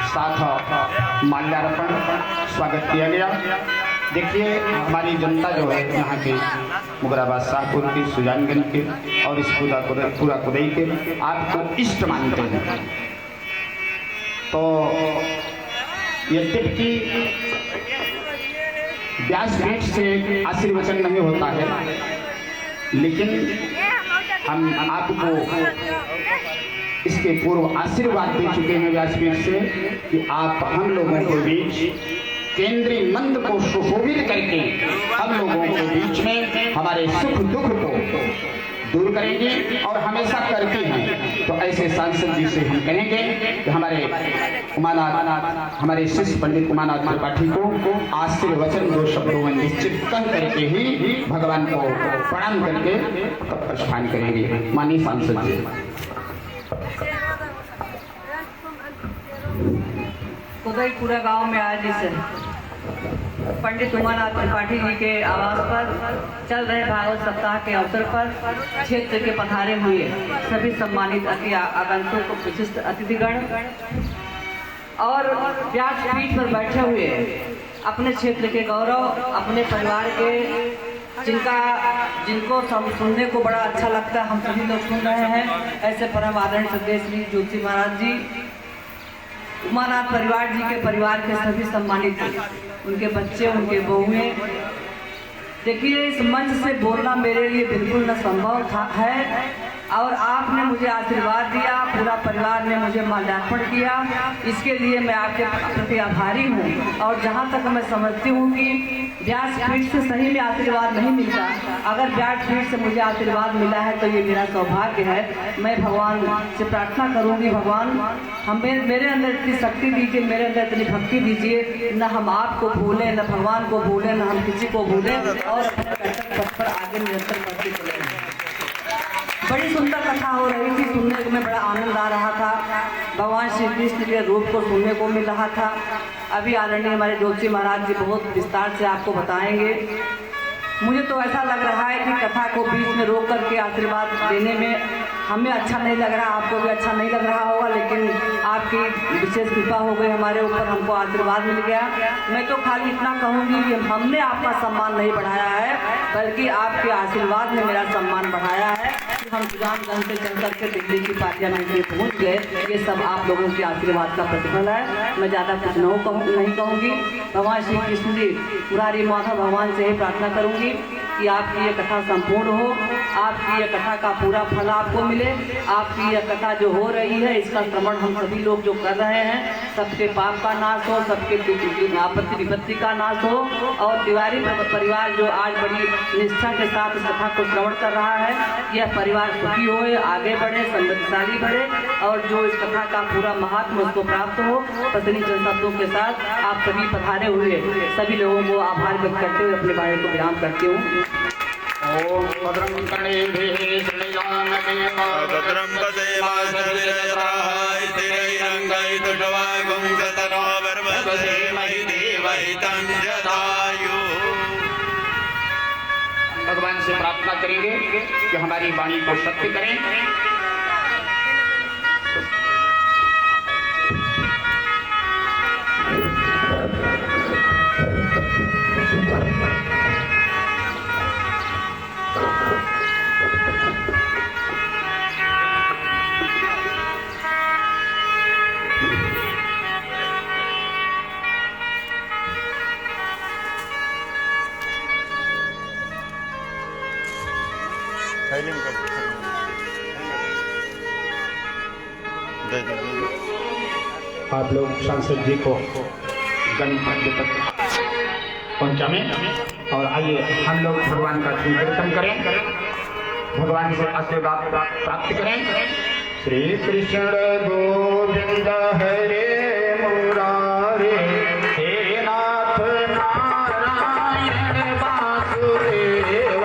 [SPEAKER 1] साथ माल्यार्पण स्वागत किया गया। देखिए हमारी जनता जो है यहाँ के मुगराबाद शाहपुर के सुजानगंज के और इस पूरा कुदई के आपको इष्ट मानते हैं। तो यद्यपि व्यासपीठ से आशीर्वचन नहीं होता है, लेकिन हम आपको इसके पूर्व आशीर्वाद दे चुके हैं व्यासपीठ से कि आप हम लोगों के बीच केंद्रीय मंद को सुशोभित करके हम लोगों के बीच में हमारे सुख दुख को दूर करेंगे और हमेशा करते हैं। तो ऐसे सांसद जी से हम कहेंगे कि हमारे शिष्य पंडित उमानाथ त्रिपाठी को आशीर्वचन दो शब्दों में निश्चित कह करके ही भगवान को प्रणाम करके तब प्रस्थान करेंगे। माननीय सांसद जी।
[SPEAKER 2] उदयपुरा गांव में आज इस पंडित उमानाथ त्रिपाठी जी के आवास पर चल रहे भागवत सप्ताह के अवसर पर क्षेत्र के पधारे हुए सभी सम्मानित आगंतुक विशिष्ट अतिथिगण और व्यासपीठ पर बैठे हुए अपने क्षेत्र के गौरव, अपने परिवार के जिनको सुनने को बड़ा अच्छा लगता है, हम सभी लोग सुन रहे हैं, ऐसे परम आदरणीय श्री श्री जोशी महाराज जी, उमानाथ परिवार जी के परिवार के सभी सम्मानित, उनके बच्चे, उनके बहुएं। देखिए इस मंच से बोलना मेरे लिए बिल्कुल न संभव है और आपने मुझे आशीर्वाद दिया, पूरा परिवार ने मुझे माल्यार्पण किया, इसके लिए मैं आपके प्रति आभारी हूँ। और जहाँ तक मैं समझती हूँ कि व्यासपीठ से सही में आशीर्वाद नहीं मिलता, अगर व्यासपीठ से मुझे आशीर्वाद मिला है तो ये मेरा सौभाग्य है। मैं भगवान से प्रार्थना करूँगी, भगवान मेरे अंदर इतनी शक्ति दीजिए, मेरे अंदर इतनी भक्ति दीजिए, न हम आपको भूलें, न भगवान को भूलें, न हम किसी को भूलें और अपने कर्तव्य पथ पर आगे निरंतर बढ़ते चले। बड़ी सुंदर कथा हो रही थी, सुनने में बड़ा आनंद आ रहा था। भगवान श्री कृष्ण के रूप को सुनने को मिल रहा था। अभी आदरणीय हमारे जोशी महाराज जी बहुत विस्तार से आपको बताएंगे। मुझे तो ऐसा लग रहा है कि कथा को बीच में रोक करके आशीर्वाद देने में हमें अच्छा नहीं लग रहा, आपको भी अच्छा नहीं लग रहा होगा, लेकिन आपकी विशेष कृपा हो गई हमारे ऊपर, हमको आशीर्वाद मिल गया। मैं तो खाली इतना कहूँगी कि हमने आपका सम्मान नहीं बढ़ाया है, बल्कि आपके आशीर्वाद ने मेरा सम्मान बढ़ाया है कि हम सुजानगंज से चल करके दिल्ली की पार्लियामेंट में पहुँच गए। ये सब आप लोगों के आशीर्वाद का प्रतिफल है। मैं ज़्यादा कुछ नहीं कहूँगी। भगवान श्री कृष्ण जी मुरारी माधव भगवान से ही प्रार्थना करूँगी कि आपकी ये कथा संपूर्ण हो, आपकी ये कथा का पूरा फल आपको मिले। आपकी यह कथा जो हो रही है इसका श्रवण हम सभी लोग जो कर रहे हैं, सबके पाप का नाश हो, सबके आपत्ति विपत्ति का नाश हो, और तिवारी परिवार जो आज बड़ी निष्ठा के साथ इस कथा को श्रवण कर रहा है, यह परिवार सुखी हो, आगे बढ़े, समृद्धशाली बढ़े, और जो इस कथा का पूरा महात्म उसको प्राप्त हो। पत्नी जनशब्दों के साथ आप सभी पधारे हुए सभी लोगों को आभार व्यक्त करते हुए अपने बारे को विराम करती हूँ।
[SPEAKER 1] ओम भद्रं कर्णेभिः शृणुयामदेव
[SPEAKER 3] भद्रं पश्येमाशविरजत्राः स्थिरैरङ्गैस्तुष्टवागुं सतनो वर्धसेमहि देवहितं जदायुः।
[SPEAKER 1] भगवान से प्रार्थना करेंगे कि हमारी वाणी को सत्य करें। आप लोग सांसद जी को गणतंत्र तक पहुंचाएं और आइए हम लोग भगवान का कीर्तन करें, भगवान से आशीर्वाद प्राप्त करें। श्री कृष्ण गोविंद हरे मुरारे, हे नाथ नारायण वासुदेव।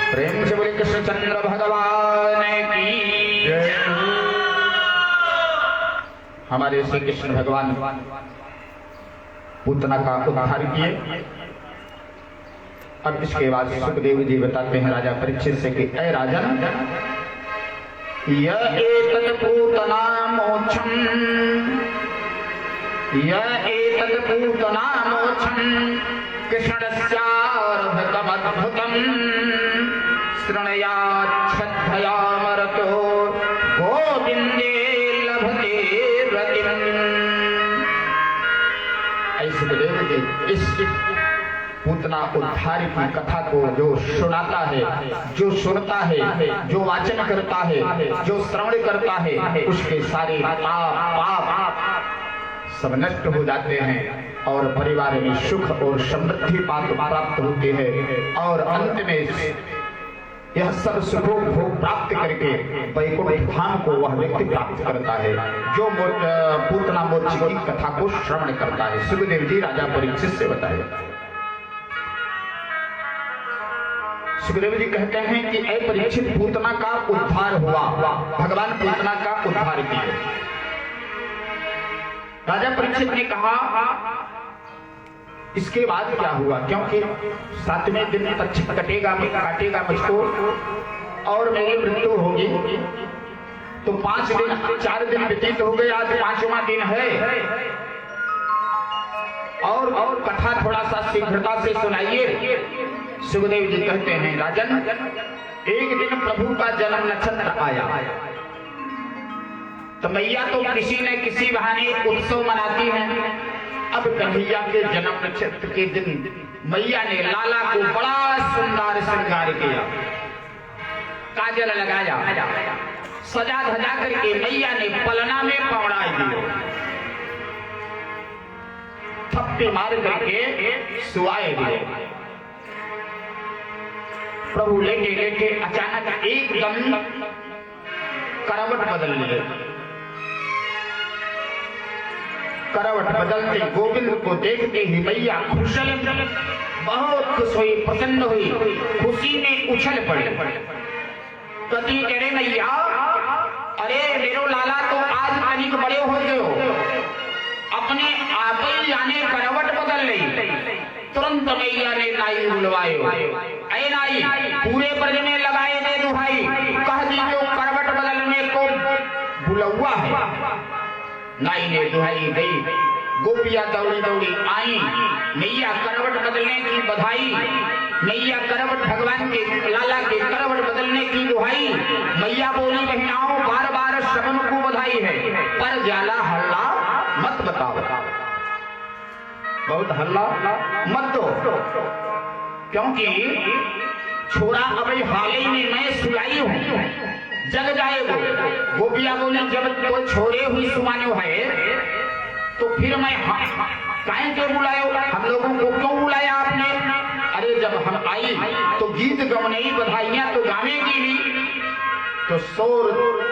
[SPEAKER 1] श्री कृष्ण कृष्णचंद्र भगवान की जय। हमारे श्री कृष्ण भगवान पूतना का उद्धार किए। अब इसके बाद सुखदेव जी बताते हैं राजा परीक्षित से कि ऐ राजन, यह एतत् पूतना मोक्षम, यह एतत् पूतना मोक्षम कृष्णस्यार्भकमद्भुतम् शृणुयात् श्रद्धया पूतना उद्धार की कथा को जो सुनाता है, जो सुनता है, जो वाचन करता है, जो श्रवण करता है, उसके सारे पाप सब नष्ट हो जाते हैं और परिवार में सुख और समृद्धि प्राप्त होती है और अंत में यह सब सुखों भोग प्राप्त करके वैकुंठ धाम को वह व्यक्ति प्राप्त करता है जो पूतना मोर्ची की कथा को श्रवण करता है। सुखदेव जी राजा परीक्षित से बताए। सुखदेव जी कहते हैं कि ऐ परीक्षित, पूतना का उद्धार हुआ, भगवान पूतना का उद्धार किए। राजा परीक्षित ने कहा इसके बाद क्या हुआ, क्योंकि 7वें दिन तक काटेगा मुझको और मेरी मृत्यु होगी। तो 4 दिन व्यतीत हो गए, आज 5वां दिन है और कथा थोड़ा सा शीघ्रता से सुनाइए। सुखदेव जी कहते हैं राजन, एक दिन प्रभु का जन्म नक्षत्र आया तो मैया तो किसी न किसी बहाने उत्सव मनाती है। अब कन्हैया के जन्म नक्षत्र के दिन मैया ने लाला को बड़ा सुंदर श्रृंगार किया, काजल लगाया, सजा धजा करके मैया ने पलना में पवड़ाई दिया, थप्पे मार करके सुआए दिए। प्रभु लेटे लेटे अचानक एकदम करवट बदल लिए। करवट बदलते गोविंद को देखते ही मैया खुशल बहुत खुश हुई, प्रसन्न हुई, खुशी में उछल पड़ी। कति अरे मैया, अरे मेरो लाला तो आज अनिक बड़े हो गए हो, अपने आप ही जाने करवट बदल ली। तुरंत मैया ने नाई बुलवाए, ऐ नाई पूरे ब्रज में लगाए दे दुहाई, कह दी जो करवट बदलने को बुलवा है। नाई ने दुहाई गई, गोपियां दौड़ी दौड़ी आई, मैया करवट बदलने की बधाई, मैया करवट भगवान के लाला के करवट बदलने की दुहाई। मैया बोली बहनाओं बार बार शगुन को बधाई है, पर ज्यादा हल्ला मत बताओ, बहुत हल्ला मत दो, क्योंकि छोरा अभी हाल ही में मैं सुलाई हूं, जग जाए वो। गोपिया बोली जब तो छोरे हुई सुमानो है तो फिर मैं काहे के बुलायो, हम लोगों को क्यों बुलाया आपने? अरे जब हम आई तो गीत गवने ही, बधाइयां तो गावेगी ही, तो शोर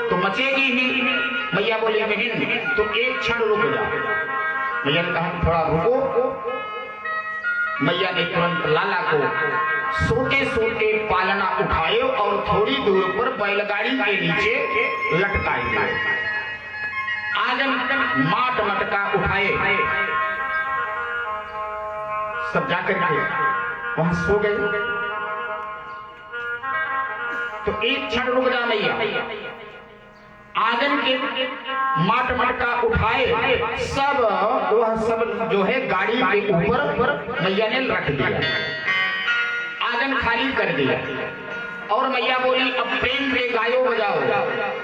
[SPEAKER 1] तो मचेगी ही। मैया बोली बहन तो एक क्षण रुक जा। मैया ने कहा थोड़ा रुको। मैया ने तुरंत लाला को सोते सोते पालना उठाए और थोड़ी दूर पर बैलगाड़ी के नीचे लटकाए गए। आगन माट मटका उठाए, सब जाकर के वहां सो गए। तो एक क्षण रुक जा मैया। आंगन के माट मटका उठाए, सब वह सब जो है गाड़ी के ऊपर मैया ने रख दिया, आंगन खाली कर दिया। और मैया बोली अब प्रेम से गायो बजाओ,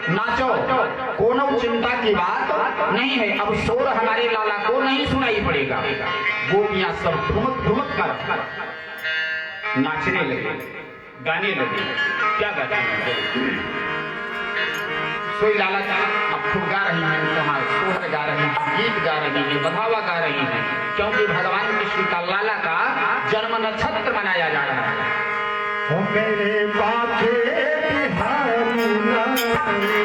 [SPEAKER 1] नाचो, कोनो चिंता की बात नहीं है, अब शोर हमारे लाला को नहीं सुनाई पड़ेगा। गोपियां सब ठुमक ठुमक कर नाचने लगे, गाने लगे। क्या गाते हैं? कोई लाला का अब खुद गा रही है, वहाँ सोहर गा रही है, गीत गा रही है, बधावा गा रही है, क्योंकि भगवान कृष्ण का लाला का जन्म नक्षत्र मनाया जा रहा है।
[SPEAKER 4] ओ मेरे बाके बिहारी नारी,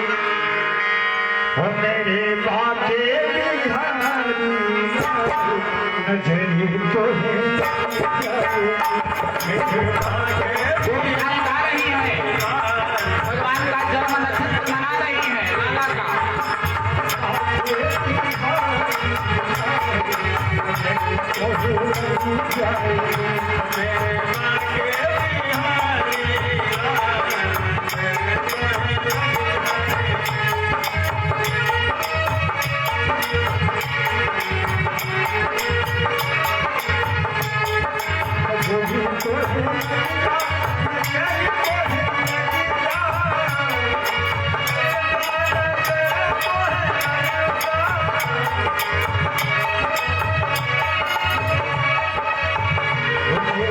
[SPEAKER 4] ओ मेरे बाके बिहारी नजरी तो है
[SPEAKER 1] वो बिहारी गा रही है, भगवान का जन्म नक्षत्र मना रही है लाला का।
[SPEAKER 4] Oh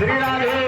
[SPEAKER 1] श्री राधे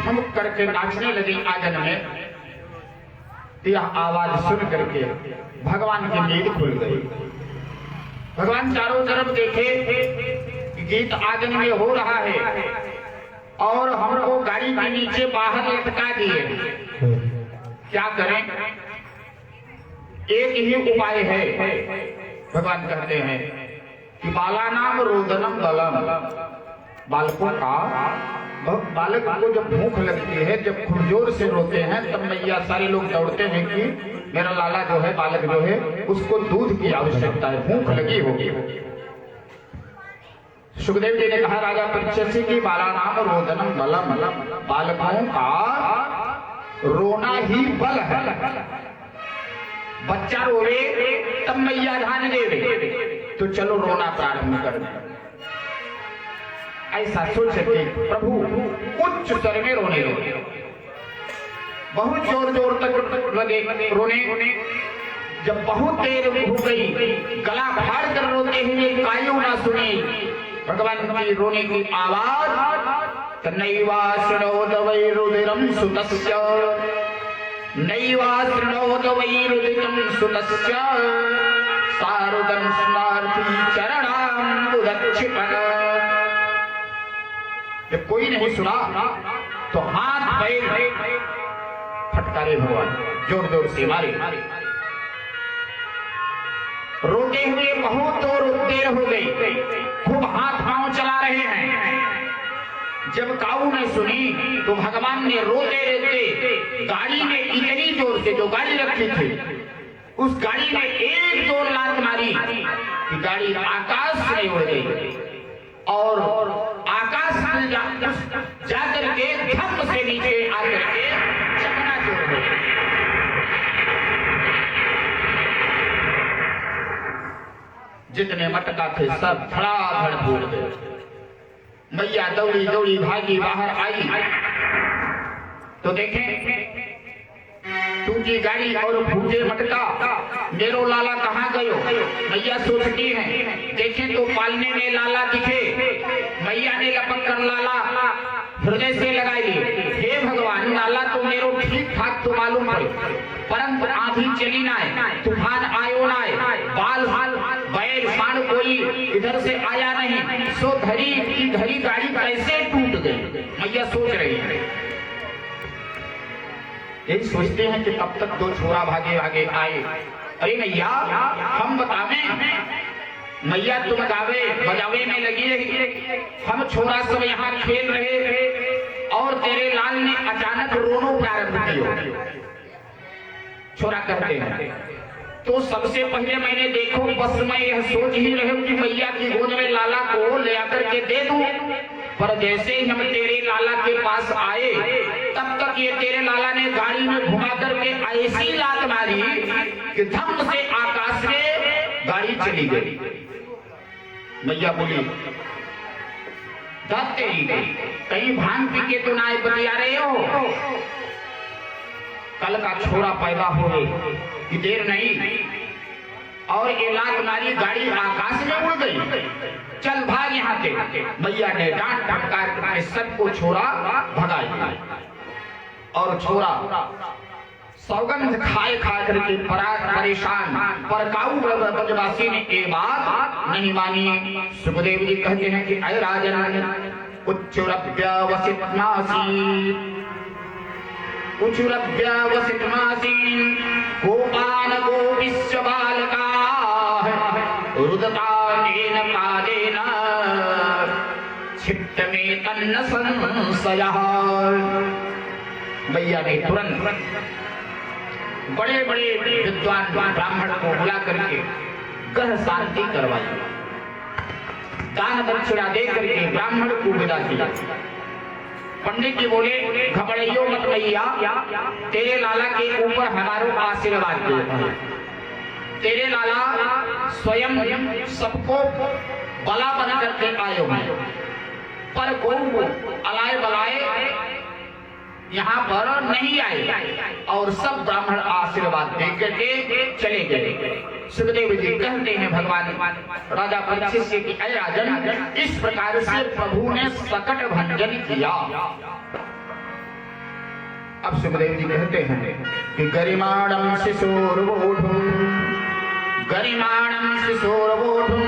[SPEAKER 1] ठुमक करके नाचने लगी आंगन में। यह आवाज सुन करके भगवान की नींद खुल गई। भगवान चारों तरफ देखे कि गीत आंगन में हो रहा है और हमको गाड़ी के नीचे बाहर लटका दिए। क्या करें? एक ही उपाय है। भगवान कहते हैं कि बालानाम रोदनम बलम। बालकों का बालक को जब भूख लगती है, जब खुरजोर से रोते हैं, तब मैया सारे लोग दौड़ते हैं कि मेरा लाला जो है, बालक जो है, उसको दूध की आवश्यकता है, भूख लगी होगी। सुखदेव जी ने कहा राजा परीक्षित से कि बालानाम रोदनम बलम। बालकों का रोना ही बल है। बच्चा रोवे तब मैया ध्यान देवे, तो चलो रोना प्रारंभ कर दें। ऐसा सोच के प्रभु उच्च स्वर में रोने लगे। बहुत जोर जोर तक लगे रोने। जब बहुत देर हो गई, गला फाड़ कर रोते हुए कायू ना सुनी भगवान की रोने की आवाज। नैवा शृणोत वै रुधिरं सुतस्य, नैवा शृणोत वै रुधिरं सुतस्य, सारुदं स्नार्थी चरणाम्बुदक्षिपन्। जब कोई नहीं सुना तो हाथ पैर फटकारे भगवान जोर जोर से मारे। रोते हुए बहुत देर हो गई, खूब हाथ पांव चला रहे हैं। जब काऊ ने सुनी तो भगवान ने रोते रहते गाड़ी में इतनी जोर से, जो गाड़ी रखी थी उस गाड़ी में एक जोर लात मारी कि गाड़ी आकाश में उड़ गई और आकाश में जाकर के धम से नीचे आकर के चकनाचूर हो गई। जितने मटका थे सब धड़ाधड़ फूट गए। मैया दौड़ी दौड़ी भागी बाहर आई तो देखें टूटी गाड़ी और फूटे मटका। मेरो लाला कहाँ गयो? मैया सोचती है। देखें तो पालने में लाला दिखे। मैया ने लपक कर लाला हृदय से लगाई ली। हे भगवान, लाला तो मेरो ठीक ठाक तो मालूम पड़े, परंतु आंधी चली ना है, तूफान आयो ना है, बाल बैल शान कोई इधर से आया नहीं, सो धरी की धरी गाड़ी कैसे टूट गई? मैया सोच रही है। यही सोचते हैं कि तब तक दो छोरा भागे भागे आए। अरे मैया, हम बतावे, मैया तुम गावे बजावे में लगी रही, हम छोरा सब यहाँ खेल रहे थे और तेरे लाल ने अचानक रोना प्रारंभ किया। छोरा कहते हैं तो सबसे पहले मैंने देखो, बस मैं यह सोच ही रहे कि मैया की गोद में लाला को ले आकर के दे दूं, पर जैसे ही हम तेरे लाला के पास आए तब तक ये तेरे लाला ने गाड़ी में घुमा करके ऐसी लात मारी कि धम से आकाश में गाड़ी चली गई। मैया बोली, दत्त तेरी गई, कहीं भांग पी के तो ना बतिया रहे हो? कल का छोरा पैदा हो कि देर नहीं और ये लात मारी, गाड़ी आकाश में उड़ गई, चल भाग यहाँ से। मैया ने डांट फटकार के सबको छोरा भगाया और छोरा सौगंध खाए खा करके परेशान। पर काऊ ब्रजवासी ने एक बात नहीं मानी। सुखदेव जी कहते हैं कि अय राजन, उच्चुरव्यवसित गोपान गोपिश्च बालकाः रुदतानेन पादेन क्षिप्त में तन्न संशयः। मैया ने तुरंत बड़े बड़े विद्वान ब्राह्मण को बुला करके ग्रह शांति करवाई, दान दक्षिणा दे करके ब्राह्मण को विदा किया। पंडित जी बोले, घबराइयो मत मैया, तेरे लाला के ऊपर हमारा आशीर्वाद दे। तेरे लाला स्वयं सबको बला बना करके आए हैं, पर कोई अलाए बलाए यहाँ पर नहीं आए और सब ब्राह्मण आशीर्वाद दे करके चले गए। सुखदेव जी कहते हैं भगवान राजा परीक्षित से कि ऐ राजन, इस प्रकार से प्रभु ने सकट भंजन किया। अब सुखदेव जी कहते हैं कि गरिमाणम शिशोर्वोढुम, गरिमाणम शिशोर्वोढुम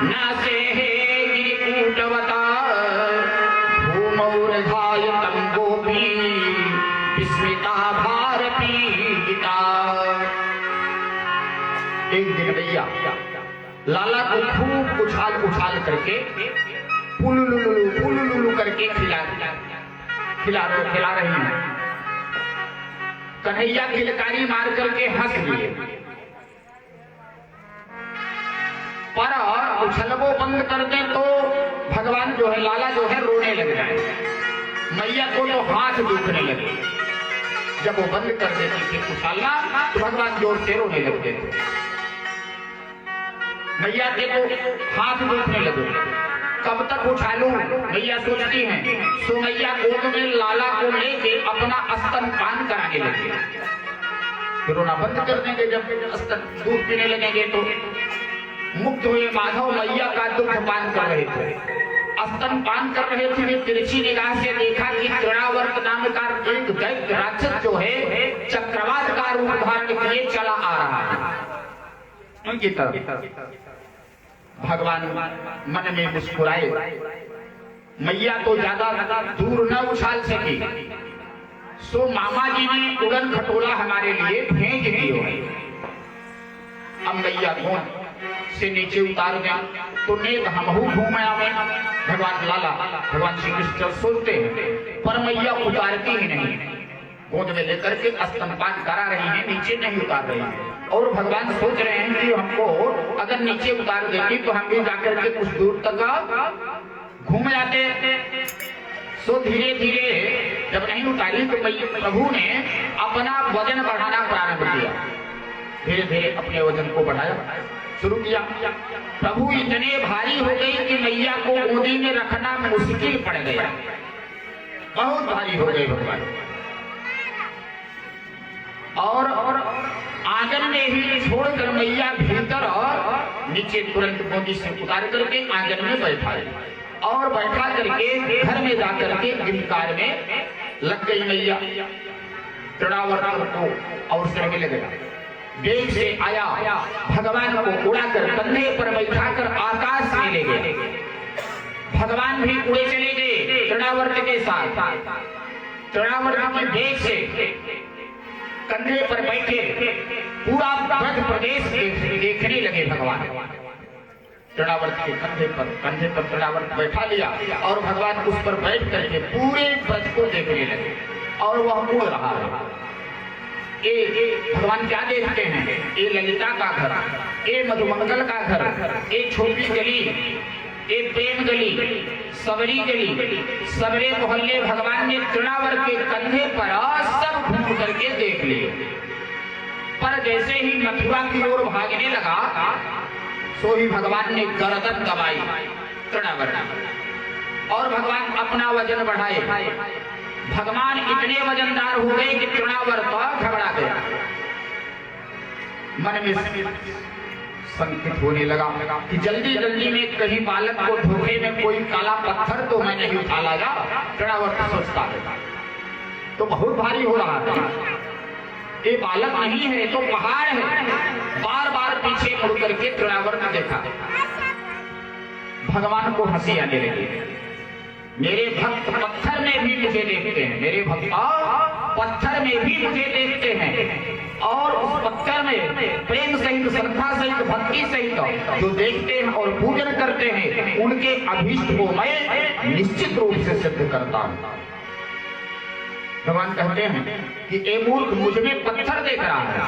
[SPEAKER 1] नासे गिरिकूटवता भूमौर्धायतं गोपी विस्मिता भारतीता। एक दिन भैया लाला को खूब उछाल उछाल करके पुलुलुलु करके खिला रही है। कन्हैया किलकारी मार करके हंस दिए, पर उछलबो बंद कर दे तो भगवान जो है लाला जो है रोने लग जाए, मैया को तो हाथ दुखने लगे। जब वो बंद कर देती थी उछालना तो भगवान जोर से रोने लगते थे, मैया के तो हाथ दुखने लगे। कब तक उछालूं, मैया सोचती हैं। सो मैया गोद में लाला को लेके अपना स्तनपान कराने लगे। रोना बंद कर देंगे जब दूध पीने लगेंगे तो। मुक्त हुए माधव मैया का दुख पान कर रहे थे, स्तनपान कर रहे थे। तिरछी निगाह से देखा कि तृणावर्त नाम का एक दैत्य राक्षस जो है चक्रवात का रूप धारण किए चला आ रहा है उनकी तरफ। भगवान मन में मुस्कुराए। मैया तो ज्यादा दूर न उछाल सकी, सो मामा जी ने उड़न खटोला हमारे लिए भेज दियो। अब मैया गोद से नीचे उतार गया तो नेक हमहू घूम आवे। भगवान लाला भगवान श्री कृष्ण सोचते हैं, पर मैया उतारती ही नहीं, गोद में लेकर के स्तनपान करा रही है, नीचे नहीं उतार रही है। और भगवान सोच रहे हैं कि हमको अगर नीचे उतार देती तो हम भी जाकर के कुछ दूर तक घूम जाते। सो धीरे धीरे जब नहीं उतारी तो प्रभु ने अपना वजन बढ़ाना प्रारंभ किया। धीरे धीरे अपने वजन को बढ़ाया शुरू किया। प्रभु इतने भारी हो गए कि मैया को गोदी में रखना मुश्किल पड़ गया, बहुत भारी हो गए भगवान। और आंगन में ही छोड़कर मैया भीतर और नीचे तुरंत गोदी से उतार करके आंगन में बैठाई और बैठा करके घर में जाकर के गिरकार में लग गई मैया। तृणावर्त को अवसर में लग गया। वेग से आया, भगवान को उड़ाकर कंधे पर बैठाकर आकाश में ले गए। भगवान भी उड़े चले गए तृणावर्त के साथ। तृणावर्त के वेग से कंधे पर बैठे पूरा ब्रज प्रदेश देखने लगे भगवान। तृणावर्त के कंधे पर तृणावर्त बैठा लिया और भगवान उस पर बैठ करके पूरे ब्रज को देखने लगे और वह उड़ रहा है। भगवान क्या देखते हैं? ये ललिता का घर, ये मधुमंगल का घर, ये छोटी गली, ये प्रेम गली, सबरी गली, सबरे मोहल्ले भगवान ने तृणावर्त के कंधे पर सब घूम करके देख लिए। पर जैसे ही मथुरा की ओर भागने लगा सो ही भगवान ने गर्दन दबाई तृणावर्त और भगवान अपना वजन बढ़ाए। भगवान इतने वजनदार हो गए कि तृणावर्त घबरा गया, मन में संकित होने लगा कि जल्दी जल्दी में कहीं बालक को धोखे में कोई काला पत्थर तो मैं नहीं उठा लाया। तृणावर्त सोचता है तो बहुत भारी हो रहा है, ये बालक नहीं है तो पहाड़ है। बार बार पीछे मुड़ करके तृणावर्त देखा। भगवान को हंसी आने लगी। मेरे भक्त पत्थर में भी मुझे देखते हैं, मेरे भक्त पत्थर में भी मुझे देखते हैं और उस पत्थर में प्रेम सहित, श्रद्धा सहित, भक्ति सहित जो देखते हैं और पूजन करते हैं उनके अभीष्ट को मैं निश्चित रूप से सिद्ध करता हूं। भगवान कहते हैं कि ए मूर्ख, मुझ में पत्थर देख रहा है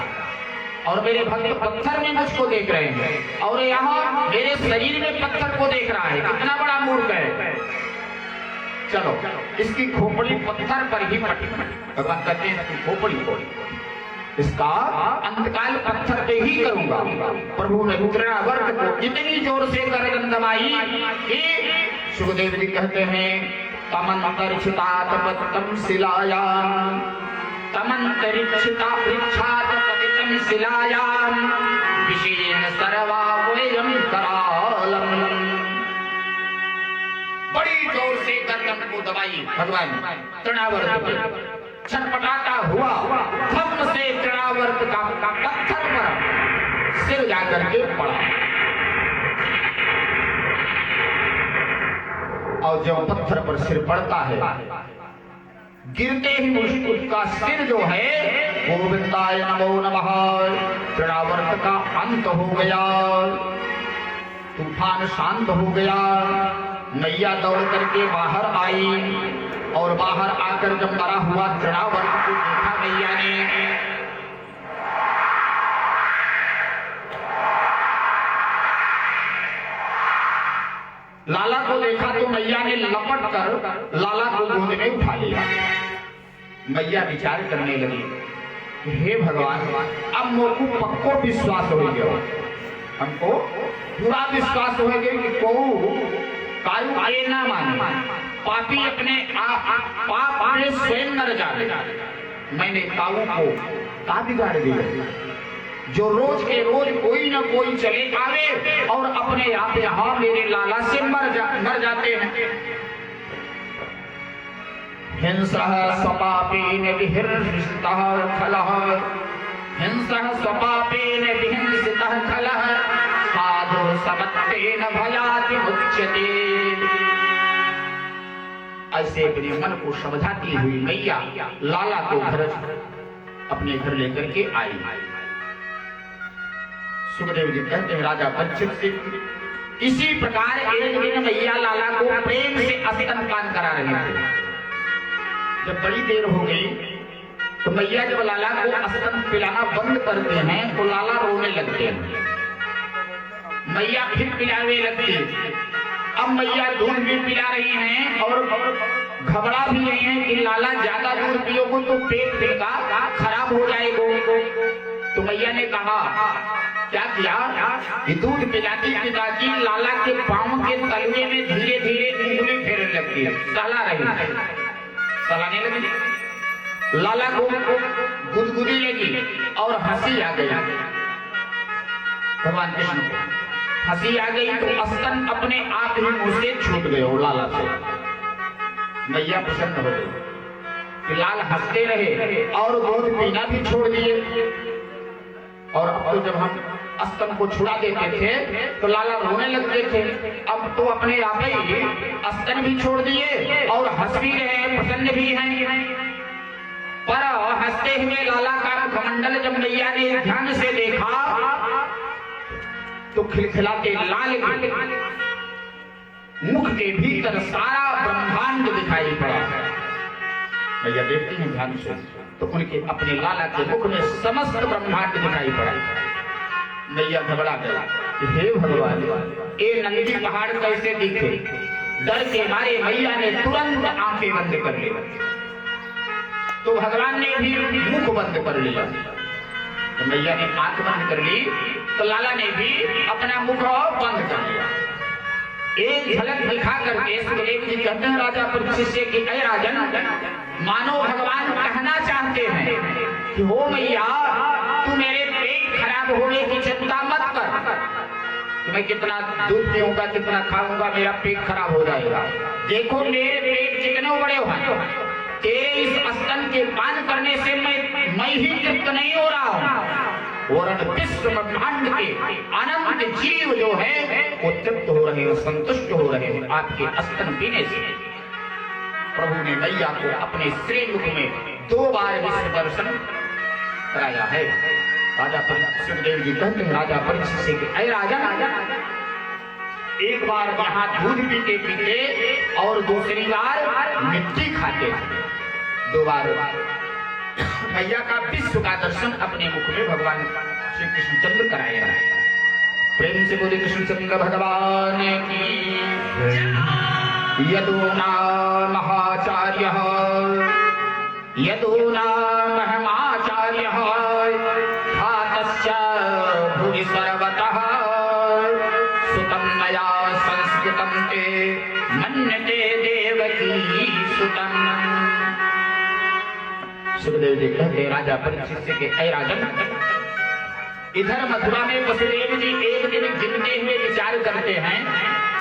[SPEAKER 1] और मेरे भक्त पत्थर में मुझको देख रहे हैं और यहाँ मेरे शरीर में पत्थर को देख रहा है। कितना बड़ा मूर्ख है। चलो इसकी खोपड़ी पत्थर पर ही पटी। भगवान कहते हैं इसकी खोपड़ी को, इसका अंतकाल पत्थर पे ही करूंगा। प्रभु ने तृणावर्त को इतनी जोर से गर्दन दबाई कि सुखदेव जी कहते हैं तमंतरिक्षिता तपतम शिलायाम, तमंतरिक्षिता वृक्षात पतितम शिलायाम विशेन सर्वावयम करालम। बड़ी जोर से गर्दन को दबाई भगवान तृणावर्त पे, छटपटाता हुआ धम्म से तृणावर्त का पत्थर पर सिर जाकर के पड़ा। और जब पत्थर पर सिर पड़ता है, गिरते ही उसका सिर जो है गोविंदाय नमो नमः, तृणावर्त का अंत हो गया, तूफान शांत हो गया। मैया दौड़ करके बाहर आई और बाहर आकर जब मरा हुआ तृणावर्त को देखा मैया ने, लाला को देखा तो मैया ने लपट कर लाला को गोद में उठा लिया। मैया विचार करने लगी, हे भगवान, अब मोको पक्को विश्वास हो गया, हमको पूरा विश्वास हो गया कि को कायु आए ना माने, पापी अपने पाप में स्वयं मर जाए। मैंने काऊ को का बिगाड़ दिया, जो रोज के रोज कोई न कोई चले आवे और अपने आप यहाँ मेरे लाला से मर जाते हैं। हिंसः स्वपापेन विहिंसितः खलः, हिंसः स्वपापेन विहिंसितः खलः, साधु समत्तेन भयाति मुच्यते। ऐसे अपने मन को समझाती हुई मैया लाला को घर अपने घर लेकर के आई। सुखदेव जी कहते हैं राजा परीक्षित से इसी प्रकार एक दिन मैया लाला को प्रेम से स्तनपान करा रहे थे। जब बड़ी देर हो गई तो मैया जब लाला को स्तन पिलाना बंद करते हैं तो लाला रोने लगते हैं। मैया फिर पिलाने लगती है। अब मैया दूध भी पिला रही हैं और घबरा भी रही हैं कि लाला ज्यादा दूध पियोगे तो पेट का खराब हो जाएगा। तो मैया ने कहा, क्या किया कि दूध पिलाती पिलाती लाला के पांव के तलवे में धीरे धीरे उंगली फेरने लगती है, सहला रही, सहलाने लगी। लाला को गुदगुदी लगी और हंसी आ गई। भगवान कृष्ण को हंसी आ गई तो स्तन अपने आप ही मुंह से छूट गए वो लाला से। मैया प्रसन्न हो गई कि लाल हंसते रहे और दूध पीना भी छोड़ दिए। और अब तो जब हम स्तन को छुड़ा देते थे तो लाला रोने लगते थे, अब तो अपने आप ही स्तन भी छोड़ दिए और हंस भी रहे, प्रसन्न भी हैं। पर हंसते हुए लाला का मुखमंडल जब मैया ने ध्यान से देखा तो खिलखिलाते लाल मुख के भीतर सारा ब्रह्मांड दिखाई पड़ा। मैया देखती हैं ध्यान से तो उनके अपने लाला के मुख में समस्त ब्रह्मांड दिखाई पड़ा। मैया घबरा गया, हे भगवान, ये नंदी पहाड़ कैसे दिखे? डर के मारे मैया ने तुरंत आंखें बंद कर ली। तो भगवान ने भी मुख बंद कर लिया। तो मैया ने आंख बंद कर ली तो लाला ने भी अपना मुख बंद कर लिया। एक झलक दिखा करके सुखदेव जी कहते हैं राजा परीक्षित से कि ऐ राजन, मानो भगवान कहना चाहते हैं कि हो मैया, तू मेरे पेट खराब होने की चिंता मत कर, कि मैं कितना दूध पीऊंगा, कितना खाऊंगा, मेरा पेट खराब हो जाएगा। देखो मेरे पेट कितने बड़े हुए, तेरे इस स्तन के पान करने से मैं ही तृप्त नहीं हो रहा हूँ, और विश्व ब्रह्मांड के अनंत जीव जो है वो तृप्त हो रहे हैं, संतुष्ट हो रहे हैं आपके स्तन पीने से। प्रभु ने मैया को अपने श्रीमुख में 2 बार विश्व दर्शन कराया है। राजा सुखदेव जी कहते हैं राजा परीक्षित से कि ऐ राजा, एक बार यहाँ दूध पीते पीते और दूसरी बार मिट्टी खाते, 2 बार मैया का विश्व का दर्शन अपने मुख में भगवान श्री कृष्णचंद्र कराया है। प्रेम से बोले कृष्णचंद्र भगवान की। यदूना महाचार्य यदूना महमाचार्य खातस्य भुवि सर्वतः सुतं मया संस्कृतं ते मन्यते देवकी सुतं। सुखदेव जी कहते राजा परीक्षित से कि ऐ राजन, इधर मथुरा में वसुदेव जी एक दिन गिनते हुए विचार करते हैं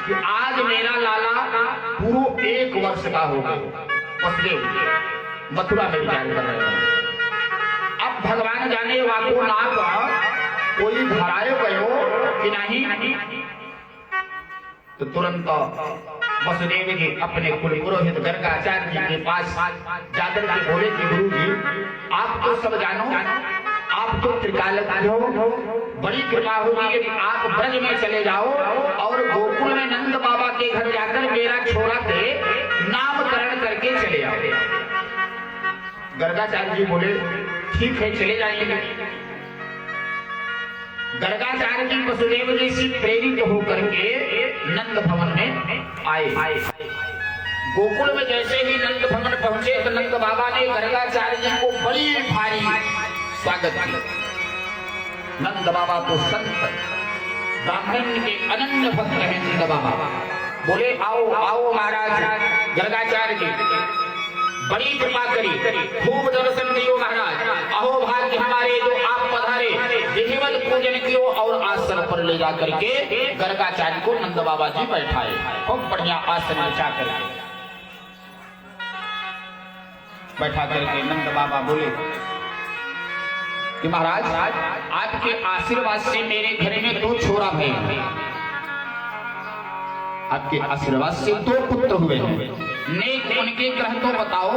[SPEAKER 1] कि आज मेरा लाला पूरा 1 वर्ष का हो गया। वसुदेव मथुरा में विचार कर रहे हैं। अब भगवान जाने वाको नाक कोई धराए गयो कि नहीं, तो तुरंत वसुदेव जी अपने कुल पुरोहित गर्गाचार्य जी के पास जाकर के बोले कि गुरु जी आप तो सब जानो, आप तो त्रिकालज्ञ हो, बड़ी कृपा होगी यदि आप ब्रज में चले जाओ और गोकुल में नंद बाबा के घर जाकर मेरा छोरा के नामकरण करके चले आओ। गर्गाचार्य जी बोले ठीक है चले जाएंगे। गर्गाचार्य जी वसुदेव जी से प्रेरित होकर के नंद भवन में आए। गोकुल में जैसे ही नंद भवन पहुंचे तो नंद बाबा ने गर्गाचार्य जी को बड़ी भारी स्वागत किया। नंद बाबा को संत ब्राह्मण के अनन्य भक्त हैं। नंद बाबा बोले आओ आओ महाराज गर्गाचार्य जी, बड़ी कृपा करी, खूब दर्शन दियो महाराज, अहो भाग्य हमारे जो आप पधारे, विधिवत पूजन कियो और आसन पर ले जा करके गर्गाचार्य को नंद बाबा जी बैठाए। खूब बढ़िया आसन बिछा करके बैठा करके नंद बाबा बोले कि महाराज आपके आशीर्वाद से मेरे घर में 2 छोरा भय, आपके आशीर्वाद से 2 पुत्र हुए हैं। नेक उनके ग्रह तो बताओ,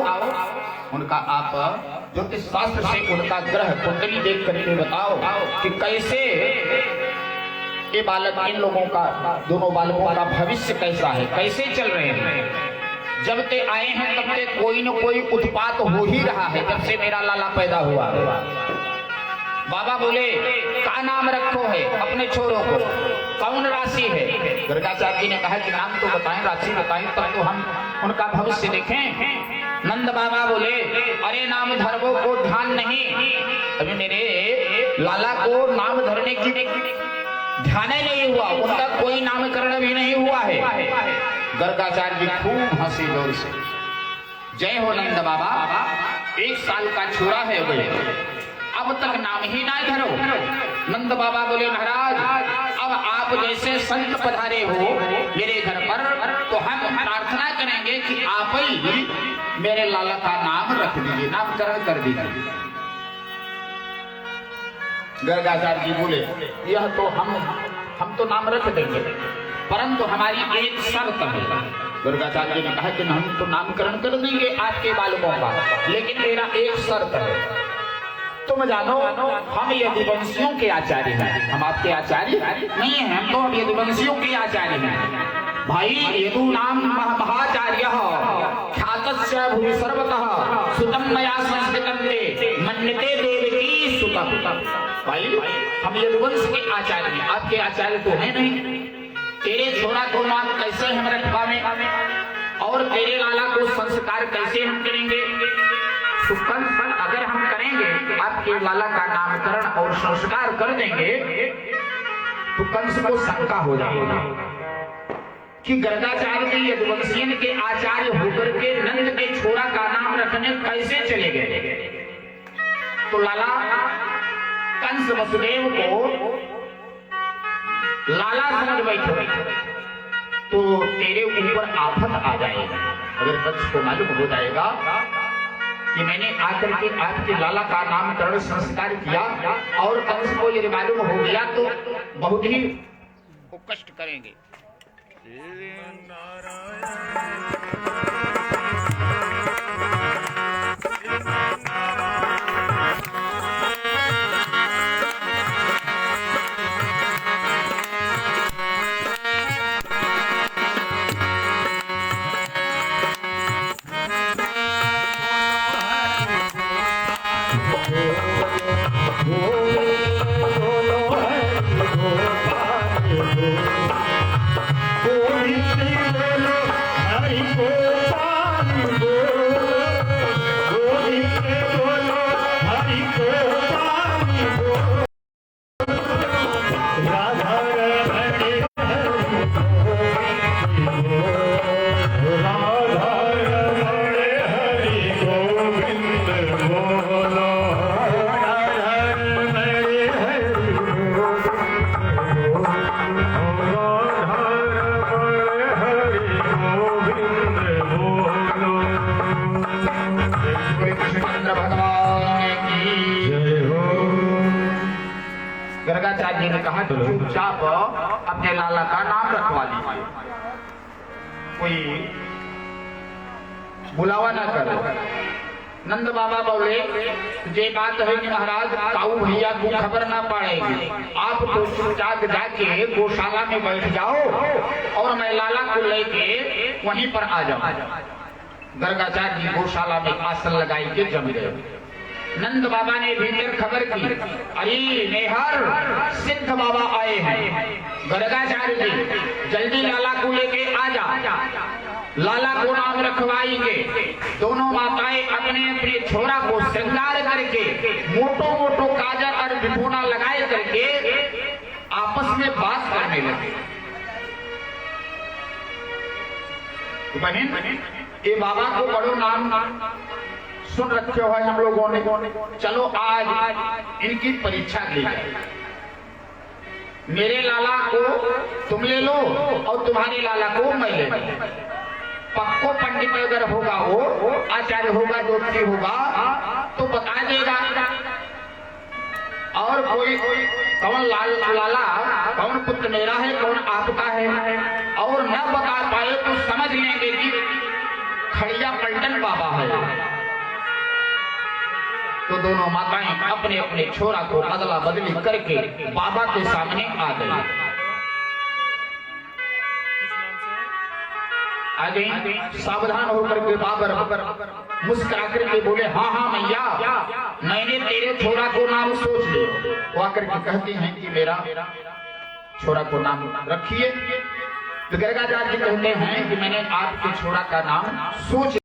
[SPEAKER 1] उनका आप ज्योतिष शास्त्र से उनका ग्रह कुंडली देख करके बताओ कि कैसे ये बालक, इन लोगों का, दोनों बालकों का भविष्य कैसा है, कैसे चल रहे हैं। जब ते आए हैं तब ते कोई न कोई उत्पात हो ही रहा है, जब से मेरा लाला पैदा हुआ। बाबा बोले क्या नाम रखो है अपने छोरों को, कौन राशि है। गर्गाचार्य जी ने कहा कि नाम तो बताएं, राशि बताएं, तब तो हम उनका भविष्य देखें। नंद बाबा बोले अरे नाम धर्मों को ध्यान नहीं, अभी मेरे लाला को नाम धरने की ध्यान ही नहीं हुआ, उनका कोई नामकरण भी नहीं हुआ है। गर्गाचार्य जी खूब हंसी जोर से, जय हो नंद बाबा, 1 साल का छोरा है बोले, अब तक नाम ही ना धरो। नंद बाबा बोले महाराज अब आप जैसे संत पधारे हो मेरे घर पर, तो हम प्रार्थना करेंगे कि आप ही मेरे लाला का नाम रख दीजिए, नामकरण कर दीजिए। गर्गाचार्य जी बोले यह तो हम तो नाम रख देंगे, परंतु हमारी एक शर्त है। गर्गाचार्य जी ने कहा कि हम तो नामकरण कर देंगे आपके बालकों का, लेकिन मेरा एक शर्त है। तुम जानो हम यदुवंशियों के आचार्य हैं, हम आपके आचार्य नहीं हैं, हम तो यदुवंशियों के आचार्य हैं। भाई यदु नाम महाचार्य ख्यातस्य भूमि सर्वतः सुतम मया संस्कृतं ते मन्यते देवकी सुतम। भाई हम यदुवंश के आचार्य हैं, आपके आचार्य तो है नहीं। तेरे छोरा को नाम कैसे हम रखवाएं और तेरे लाला को संस्कार कैसे हम करेंगे। तो अगर हम करेंगे आपके लाला का नामकरण और संस्कार कर देंगे तो कंस को शंका हो जाएगी कि गर्गाचार्य जी यदुवंशियन के आचार्य होकर के नंद के छोरा का नाम रखने कैसे चले गए। तो लाला कंस वसुदेव को लाला समझ बैठे तो तेरे ऊपर आफत आ जाएगी। अगर कंस को मालूम हो जाएगा कि मैंने आकर के आपके लाला का नामकरण संस्कार किया और कंस को यदि मालूम हो गया तो बहुत ही कष्ट करेंगे।
[SPEAKER 4] हरि गोपाल गो गोविंद
[SPEAKER 1] कहा चुपचाप अपने लाला का नाम रखवा लीजिए, कोई बुलावा ना करो। नंद बाबा बोले ये बात है कि महाराज काऊ भैया को खबर ना पड़ेगी, आप तो चुपचाप जाके गौशाला में बैठ जाओ और मैं लाला को लेके वहीं पर आ जाऊं। गर्गाचार्य जी गौशाला में आसन लगाई के जम गए। नंद बाबा ने भीतर खबर की, अरे नेहर सिद्ध बाबा आए हैं। गर्गाचार्य जी जल्दी लाला को लेके आ जा, लाला को नाम रखवाएंगे। दोनों माताएं अपने अपने छोरा को श्रृंगार करके मोटो मोटो काजल और विभूना लगाए करके आपस में बात करने लगे। बहन ये बाबा को बड़ो नाम सुन रखे हो हम लोगों ने, चलो आज इनकी परीक्षा ली जाए। मेरे लाला को तुम ले लो और तुम्हारे लाला को मैं ले लूं। पक्को पंडित अगर होगा, वो आचार्य होगा, ज्योतिषी होगा तो बता देगा। और कोई कौन लाला कौन पुत्र मेरा है कौन आपका है और न बता पाए तो समझ लेंगे कि खड़िया पलटन बाबा है। तो दोनों माताएं अपने अपने छोरा को अदला बदली करके बाबा के सामने आ गई। आ गई, सावधान होकर के बाबर मुस्कुरा करके बोले, हाँ हाँ मैया, मैंने तेरे छोरा को नाम सोच लिया। वो आकर के कहती हैं कि मेरा छोरा को नाम रखिए। तो गर्गाचार्य जी कहते हैं कि मैंने आपके छोरा का नाम सोच